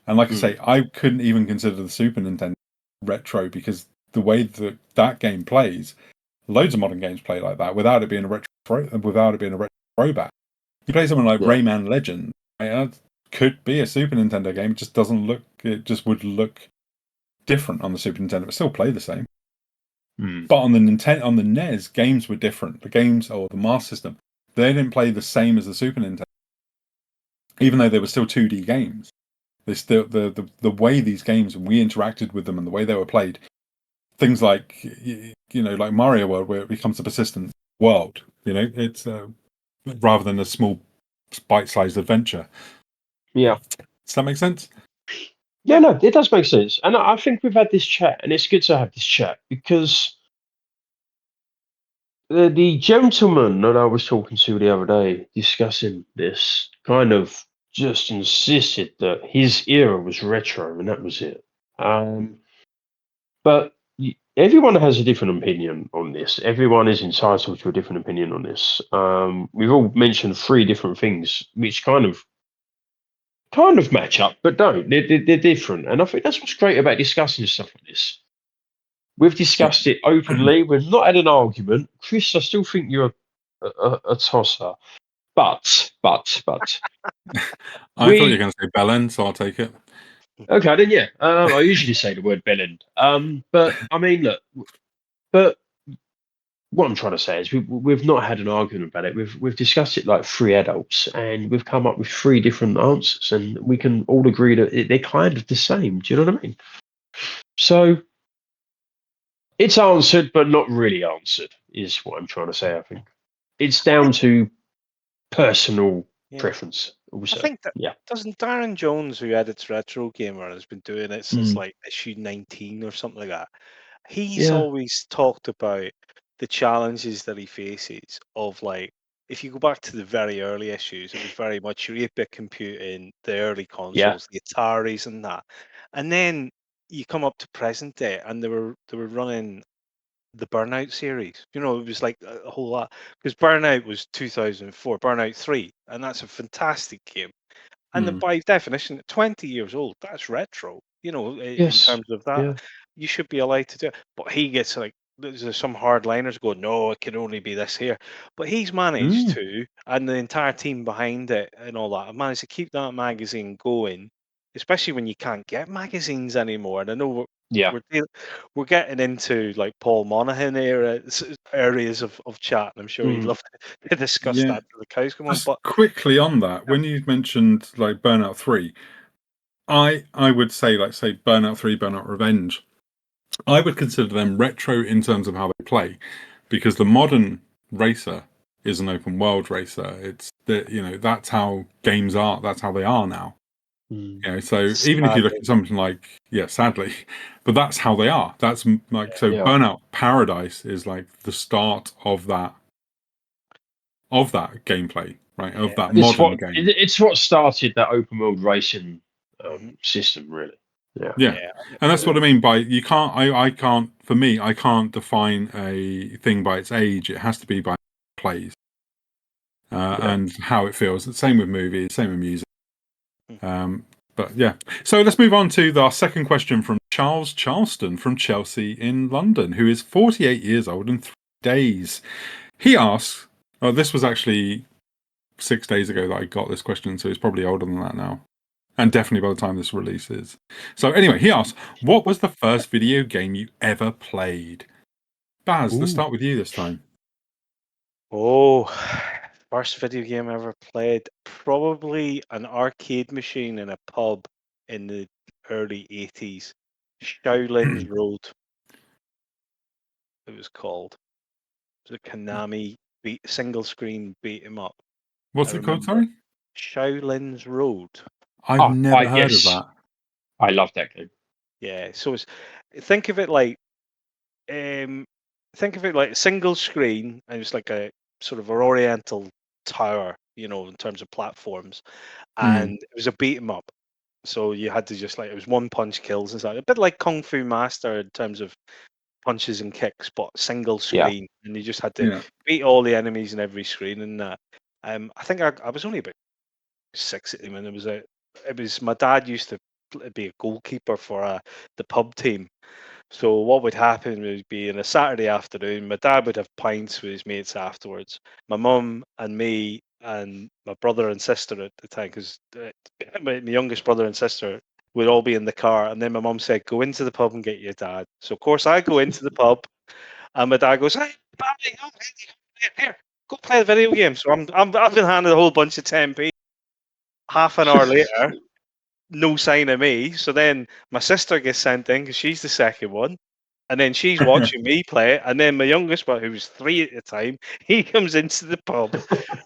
And like I say, I couldn't even consider the Super Nintendo retro because the way that game plays, loads of modern games play like that without it being a retro throwback. You play something like Rayman Legend, right? That could be a Super Nintendo game. It just doesn't look. It just would look different on the Super Nintendo, but still play the same. But on the NES, games were different. The games or the Master System, they didn't play the same as the Super Nintendo, even though they were still 2D games. They still the way these games and we interacted with them and the way they were played. Things like like Mario World, where it becomes a persistent world. It's rather than a small bite-sized adventure. Yeah. Does that make sense? Yeah, no, it does make sense. And I think we've had this chat, and it's good to have this chat because the gentleman that I was talking to the other day discussing this kind of just insisted that his era was retro and that was it. But everyone has a different opinion on this. Everyone is entitled to a different opinion on this. We've all mentioned three different things, which kind of match up, but don't. They're different, and I think that's what's great about discussing stuff like this. We've discussed it openly. We've not had an argument. Chris, I still think you're a tosser, but. I thought you were going to say Belen, so I'll take it. Okay, then yeah. I usually say the word bellend. But I mean, look. But what I'm trying to say is we've not had an argument about it. We've discussed it like three adults, and we've come up with three different answers, and we can all agree that they're kind of the same. Do you know what I mean? So it's answered, but not really answered, is what I'm trying to say. I think it's down to personal preference. Also, I think that doesn't Darren Jones, who edits Retro Gamer, has been doing it since like issue 19 or something like that. He's always talked about the challenges that he faces of like if you go back to the very early issues, it was very much your 8-bit computing, the early consoles, the Ataris and that. And then you come up to present day and they were running the Burnout series. It was like a whole lot because Burnout was 2004, Burnout 3, and that's a fantastic game. And then by definition, 20 years old, that's retro. In Yes. terms of that, you should be allowed to do it. But he gets like, there's some hardliners go, no, it can only be this here. But he's managed to, and the entire team behind it and all that, have managed to keep that magazine going, especially when you can't get magazines anymore. And I know we're getting into like Paul Monaghan areas of chat, and I'm sure he'd love to discuss that till the cows come on. Just But quickly on that, when you mentioned like Burnout 3, I would say Burnout 3, Burnout Revenge, I would consider them retro in terms of how they play, because the modern racer is an open world racer. It's that's how games are. That's how they are now. So even if you look at something like sadly, but that's how they are. That's like Burnout Paradise is like the start of that gameplay, right? Of that modern game. It's what started that open world racing system, really. Yeah, and that's what I mean by you can't. I can't. For me, I can't define a thing by its age. It has to be by plays and how it feels. Same with movies. Same with music. But yeah, so let's move on to our second question from Charles Charleston from Chelsea in London, who is 48 years old in 3 days. He asks, this was actually 6 days ago that I got this question, so he's probably older than that now. And definitely by the time this releases. So anyway, he asks, what was the first video game you ever played? Baz, let's start with you this time. First video game I ever played, probably an arcade machine in a pub in the early 80s. Shaolin's Road, it was called. It was a Konami single screen beat 'em up. What's it called, sorry? Shaolin's Road. I've never heard of that. I love that game. Yeah, so think of it like um, a single screen, and it's like a sort of an oriental tower, in terms of platforms, and it was a beat 'em up. So you had to just it was one punch kills and stuff. A bit like Kung Fu Master in terms of punches and kicks, but single Yeah. screen, and you just had to Yeah. beat all the enemies in every screen. And I think I was only about 6 at him, and it was my dad used to be a goalkeeper for the pub team. So what would happen would be in a Saturday afternoon, my dad would have pints with his mates afterwards. My mum and me and my brother and sister at the time, because my youngest brother and sister would all be in the car. And then my mum said, "Go into the pub and get your dad." So of course I go into the pub, and my dad goes, "Hey, Barry, here, go play the video game." So I've been handed a whole bunch of 10p. Half an hour later, no sign of me. So then my sister gets sent in because she's the second one. And then she's watching me play it. And then my youngest one, who was 3 at the time, he comes into the pub.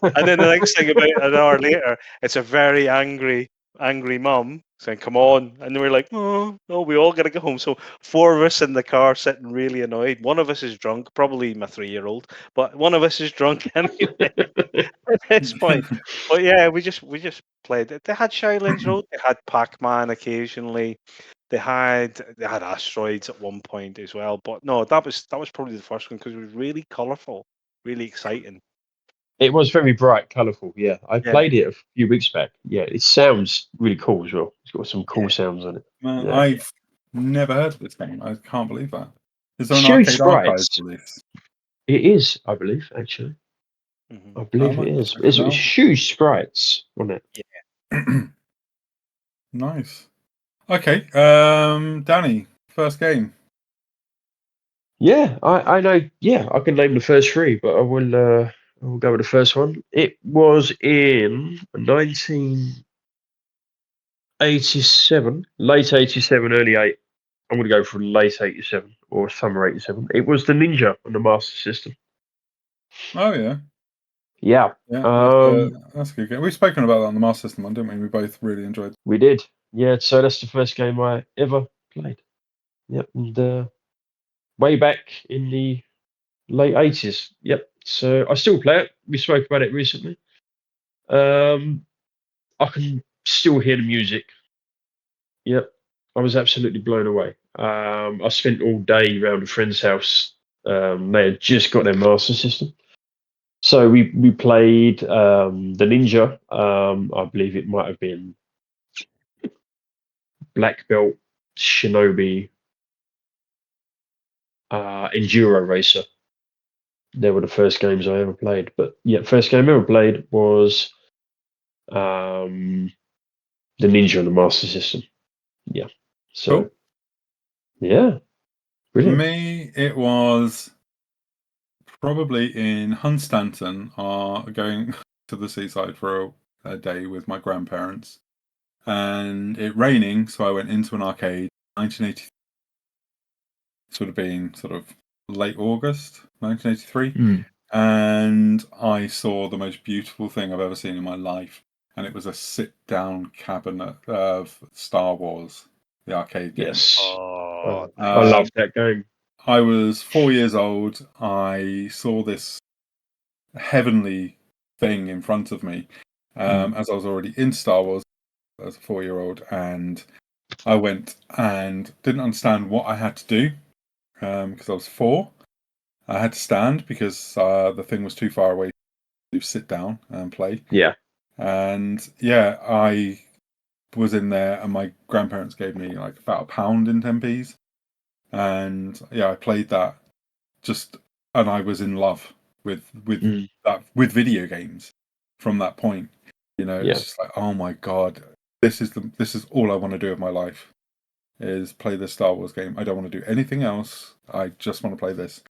And then the next thing, about an hour later, it's a very angry mum saying, "Come on." And we're like, "Oh, no, we all got to go home." So 4 of us in the car sitting really annoyed. One of us is drunk, probably my 3-year-old, but one of us is drunk anyway at this point. But yeah, we just played it. They had Shylins Road, they had Pac-Man occasionally. They had asteroids at one point as well, but no, that was probably the first one because it was really colourful, really exciting. It was very bright, colourful. Yeah, I Yeah, played it a few weeks back. Yeah, it sounds really cool as well. It's got some cool yeah. sounds on it. Man, Yeah, I've never heard of this game. I can't believe that. Is there it's an huge arcade archive sprites. for this? It is, I believe, actually. Hmm. I I believe it might is. check It's it out. huge sprites on it. Nice. Okay, Danny, first game. Yeah, I know. Yeah, I can name the first 3, but I will go with the first one. It was in 1987, late 87, early 8. I'm going to go for late 87 or summer 87. It was the Ninja on the Master System. Oh yeah, Yeah, yeah. That's a good game. We've spoken about that on the Master System one, didn't we? We both really enjoyed. we did. Yeah, so that's the first game I ever played. Yep, and way back in the late 80s. Yep. So I still play it. We spoke about it recently. I can still hear the music. Yep. I was absolutely blown away. I spent all day around a friend's house. They had just got their Master System. So we played the Ninja. I believe it might have been Black Belt, Shinobi, Enduro Racer. They were the first games I ever played. But yeah, first game I ever played was the Ninja on the Master System. Yeah. So Cool. yeah, For brilliant. me, it was probably in Hunstanton, going to the seaside for a day with my grandparents, and it raining, so I went into an arcade. 1980, sort of being sort of late August, 1983, and I saw the most beautiful thing I've ever seen in my life, and it was a sit-down cabinet of Star Wars, the arcade game. Yes. Oh, I nice. love that game. I was 4 years old. I saw this heavenly thing in front of me, as I was already in Star Wars as a 4-year-old, and I went and didn't understand what I had to do because I was 4. I had to stand because the thing was too far away to sit down and play. Yeah. And yeah, I was in there, and my grandparents gave me like about £1 in 10p's, and yeah, I played that and I was in love with that, with video games from that point. Yeah. It's just like, oh my god, this is all I want to do with my life, is play this Star Wars game. I don't want to do anything else. I just want to play this.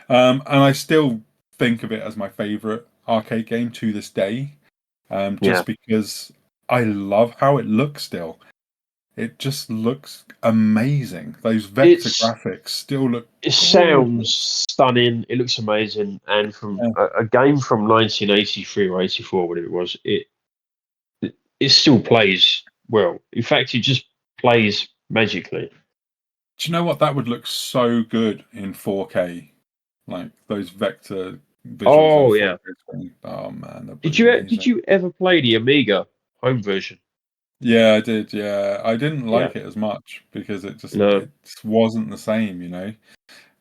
And I still think of it as my favorite arcade game to this day, just because I love how it looks still. It just looks amazing. Those vector graphics still look It gorgeous. sounds stunning. It looks amazing. And from a game from 1983 or 84, whatever it was, it still plays well. In fact, it just plays magically. Do you know what? That would look so good in 4K, like those vector visuals Oh on a yeah. 4K screen. Oh man, that'd Did be you amazing. did you ever play the Amiga home version? Yeah, I did. Yeah, I didn't Yeah. like it as much because it just No. wasn't the same, you know.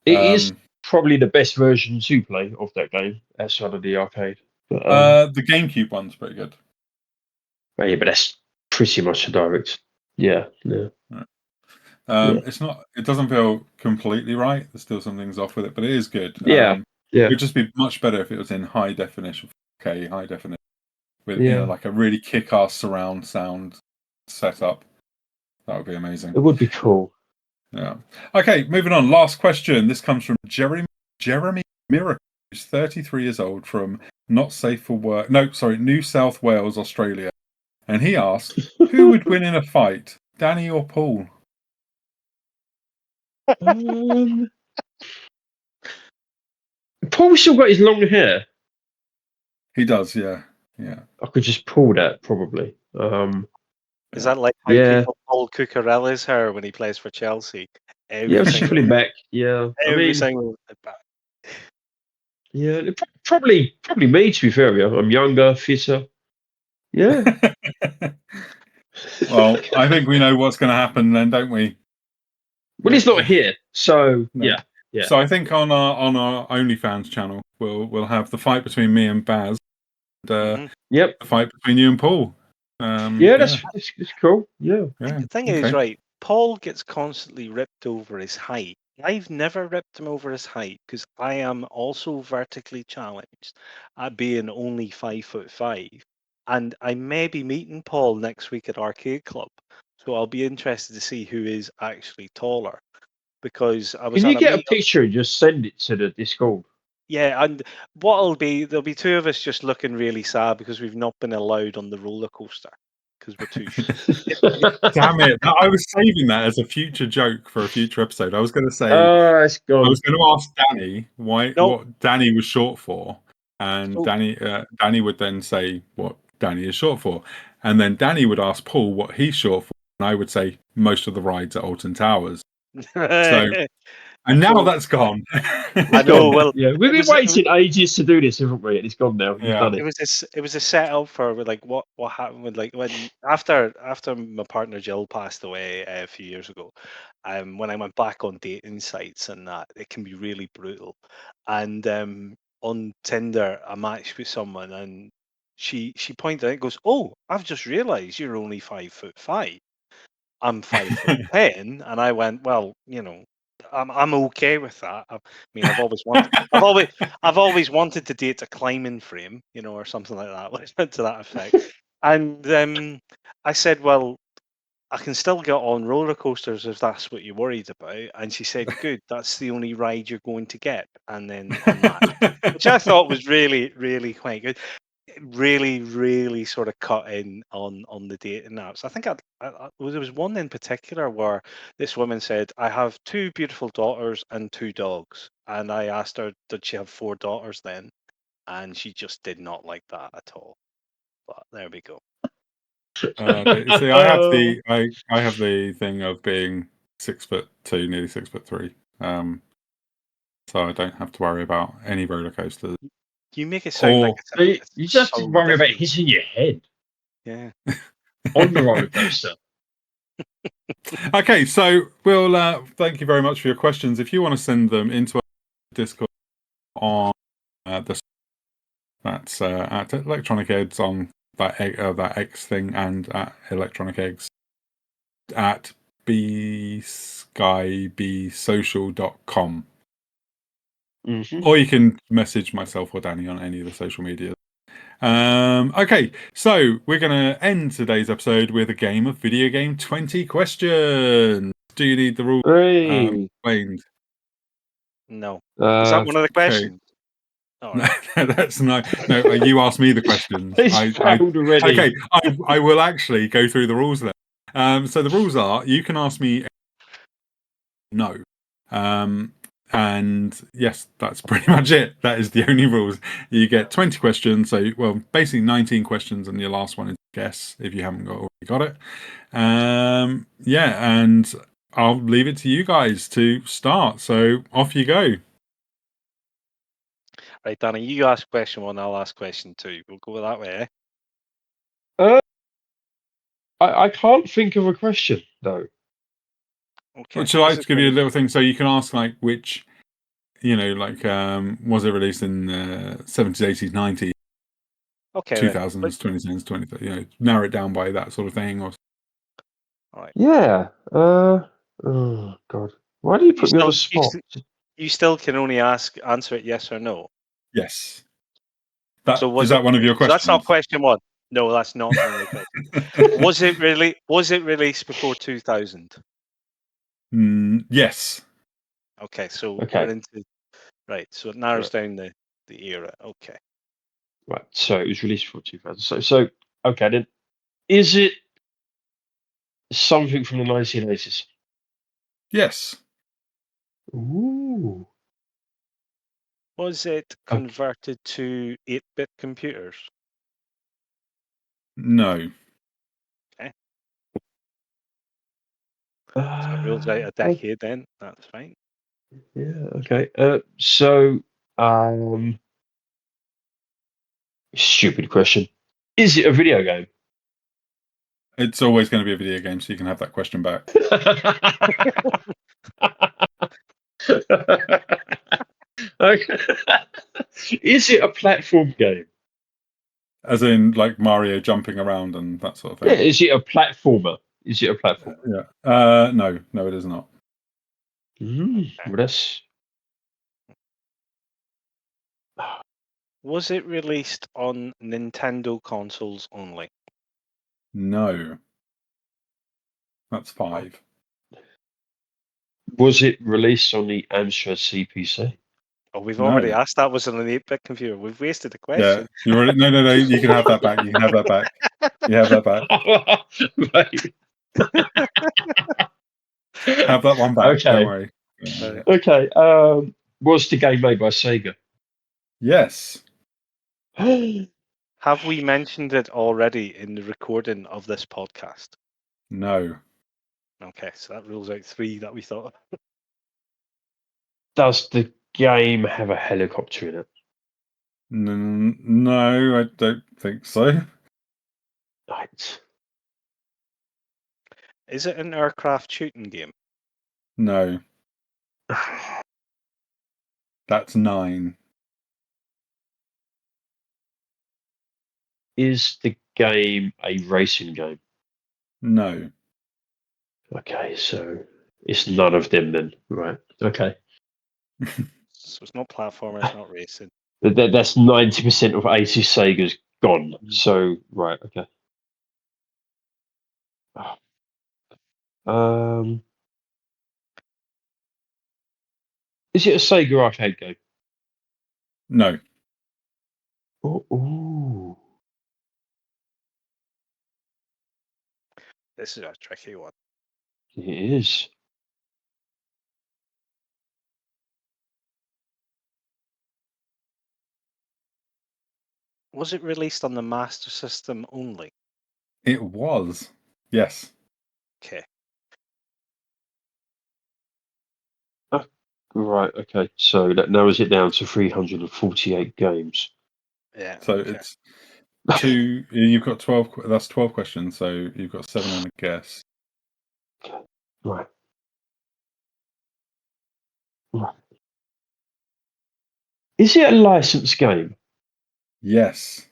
It is probably the best version to play of that game outside of the arcade. But, The GameCube one's pretty good. yeah, but that's pretty much a direct. Yeah, yeah. Yeah. It's not. It doesn't feel completely right. There's still some things off with it, but it is good. Yeah, yeah. It would just be much better if it was in high definition, 4K, high definition, with Yeah. like a really kick-ass surround sound setup. That would be amazing. It would be cool. Yeah. Okay, moving on. Last question. This comes from Jeremy Miracle, who's 33 years old from Not Safe for Work. No, sorry, New South Wales, Australia. And he asked, who would win in a fight, Danny or Paul? Paul's still got his long hair. He does, yeah. Yeah. I could just pull that probably. Is that like how people pull Cucurella's hair when he plays for Chelsea? Yeah, just pull him back. Yeah, Every single back. Yeah, probably me. To be fair, yeah. I'm younger, fitter. Yeah. Well, I think we know what's going to happen then, don't we? Well, he's not here, so No. yeah. So I think on our OnlyFans channel, we'll have the fight between me and Baz. And, the fight between you and Paul. That's cool. Yeah. The thing is, right, Paul gets constantly ripped over his height. I've never ripped him over his height because I am also vertically challenged at being only 5'5", and I may be meeting Paul next week at Arcade Club, so I'll be interested to see who is actually taller. Because I was Can you at get a meet-up. picture and just send it to the Discord? Yeah, and there'll be two of us just looking really sad because we've not been allowed on the roller coaster because we're too. Damn it! I was saving that as a future joke for a future episode. I was going to say, it's gone. I was going to ask Danny what Danny was short for, and Danny would then say what Danny is short for, and then Danny would ask Paul what he's short for, and I would say most of the rides at Alton Towers. So. And now that's gone. I know. Well, yeah, we've been waiting ages to do this, haven't we? And it's gone now. We've done it. It was a setup for like what happened with like when after my partner Jill passed away a few years ago. When I went back on dating sites and that, it can be really brutal. And on Tinder, I matched with someone, and she pointed out, goes, "Oh, I've just realised you're only 5'5". I'm 5'10", and I went, "Well, you know, I'm okay with that. I mean, I've always wanted to date a climbing frame, you know, or something like that, to that effect." And I said, "Well, I can still get on roller coasters if that's what you're worried about." And she said, "Good, that's the only ride you're going to get." And then which I thought was really, really quite good. Really, really sort of cut in on the dating apps. I think there was one in particular where this woman said, "I have two beautiful daughters and two dogs," and I asked her, "Did she have four daughters then?" And she just did not like that at all. But there we go. See, I have the thing of being 6'2", nearly 6'3", so I don't have to worry about any roller coasters. You make it sound like you just have to worry about hitting your head. Yeah. On the roller coaster. Okay, so we'll thank you very much for your questions. If you want to send them into our Discord on that's at Electronic Eggs on that X thing, and at Electronic Eggs at bskybsocial.com. Or you can message myself or Danny on any of the social media. Okay, so we're going to end today's episode with a game of video game 20 questions. Do you need the rules explained? No. Is that one of the questions? Oh, no, that's no. You asked me the questions. Already. Okay, I will actually go through the rules then. So the rules are: you can ask me no. And yes, that's pretty much it. That is the only rules. You get 20 questions. So, well, basically 19 questions, and your last one is guess if you haven't already got it. And I'll leave it to you guys to start. So off you go. Right, Danny, you ask question 1, I'll ask question 2. We'll go that way, I can't think of a question though. Okay. Would you like to give you a little thing so you can ask like which, like was it released in the 70s, 80s, 90s, Okay. 2000s, 2010s, 2030? Narrow it down by that sort of thing. Or All right. Yeah. Oh God. Why do you put me on the spot? You still can only answer it yes or no. yes. Was is that one of your questions? That's not question 1. No, that's not the only question. Was it released before 2000? Yes. Okay, so Okay. we're into so it narrows down the era. Okay. Right. So it was released before 2000. So okay then. Is it something from the 1980s? Yes. Ooh. Was it converted to 8-bit computers? No. Okay. So it rules out a decade then. That's fine. Yeah. Okay. So stupid question. Is it a video game? It's always going to be a video game, so you can have that question back. Okay. Is it a platform game? As in, like Mario jumping around and that sort of thing. Yeah. Is it a platformer? Is it a platformer? Yeah. No, it is not. Well, that's... Was it released on Nintendo consoles only? No. That's 5. Was it released on the Amstrad CPC? Oh, we've No. already asked that. Was it on an 8-bit computer? We've wasted the Yeah. question. You already no. You can have that back. You can have that back. You have that back. Right. Have that one back. Okay. Don't worry. Okay. Was the game made by Sega? Yes. Have we mentioned it already in the recording of this podcast? No. Okay, so that rules out 3 that we thought. Does the game have a helicopter in it? No, I don't think so. Right. Is it an aircraft shooting game? No. That's 9. Is the game a racing game? No. Okay, so it's none of them then, right? Okay. So it's not platformer, it's not racing. That's 90% of 80 Sega's gone. So right, okay. Is it a Sega arcade game? No. Ooh. This is a tricky one. It is. Was it released on the Master System only? It was. Yes. Okay. Right, okay. So that narrows it down to 348 games. Yeah. So it's 2. You've got 12. That's 12 questions. So you've got 7 and a guess. Right. Is it a licensed game? Yes.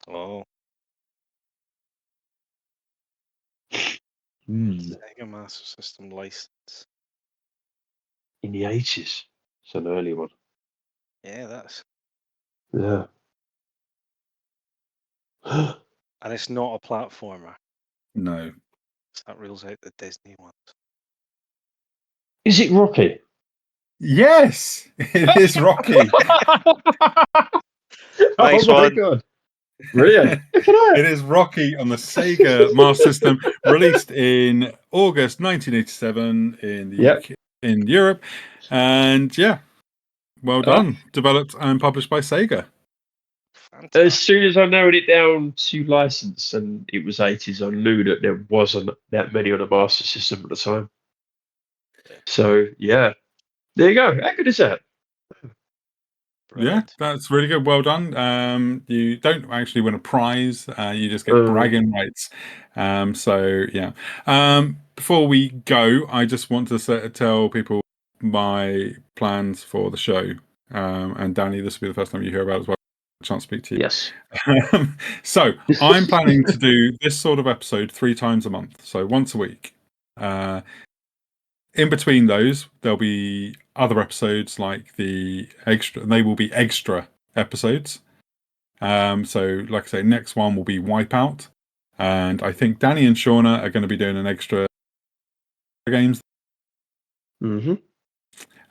Oh. Sega Master System license. In the 80s. It's an early one. Yeah, that's. Yeah. And it's not a platformer. No. So that rules out the Disney ones. Is it Rocky? Yes, it is Rocky. Nice oh my one. God. Brilliant. It is Rocky on the Sega Master System, released in August 1987 in the UK, in Europe, and well done. Developed and published by Sega. As soon as I narrowed it down to license and it was 80s, I knew that there wasn't that many on the Master System at the time. So yeah, there you go. How good is that? Yeah, that's really good. Well done. You don't actually win a prize. You just get bragging rights. So yeah. Before we go, I just want to tell people my plans for the show. And Danny, this will be the first time you hear about it as well. Chance to speak to you. Yes. So I'm planning to do this sort of episode 3 times a month, so once a week. In between those, there'll be other episodes like the extra. They will be extra episodes. So, like I say, next one will be Wipeout, and I think Danny and Shauna are going to be doing an extra games.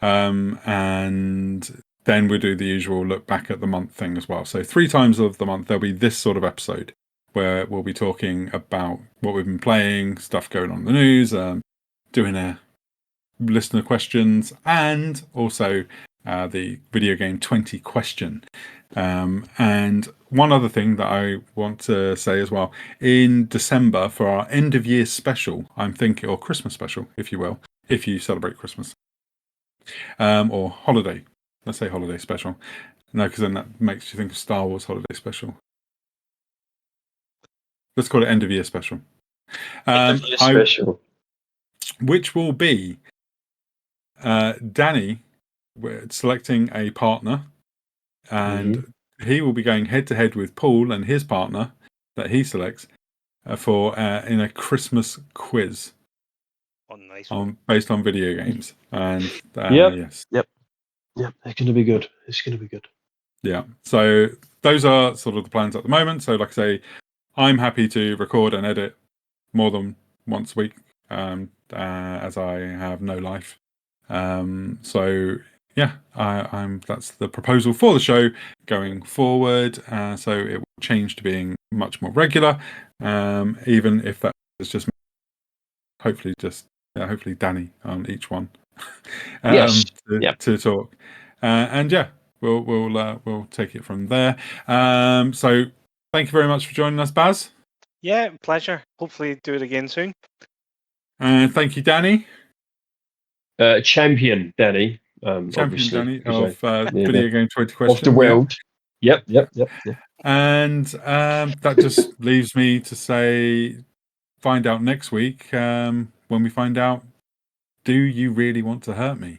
And then we'll do the usual look back at the month thing as well. So 3 times of the month there'll be this sort of episode where we'll be talking about what we've been playing, stuff going on in the news, doing a listener questions, and also the video game 20 question. And one other thing that I want to say as well, in December for our end of year special, I'm thinking, or Christmas special, if you will, if you celebrate Christmas, or holiday, let's say holiday special. No, because then that makes you think of Star Wars holiday special. Let's call it end of year special. End of year special. Which will be Danny selecting a partner, and he will be going head to head with Paul and his partner that he selects for in a Christmas quiz. Based on video games. And yes. Yep. It's going to be good. It's going to be good. Yeah. So those are sort of the plans at the moment. So like I say, I'm happy to record and edit more than once a week, as I have no life. So yeah, I'm that's the proposal for the show going forward. So it will change to being much more regular, even if that is just hopefully Danny on each one. To talk, and yeah, we'll take it from there. So thank you very much for joining us, Baz. Yeah, pleasure. Hopefully do it again soon. And thank you, Danny. Champion Danny. Champion Danny of Video Game 20 question. Of the world. Yep. And that just leaves me to say, find out next week when we find out, do you really want to hurt me?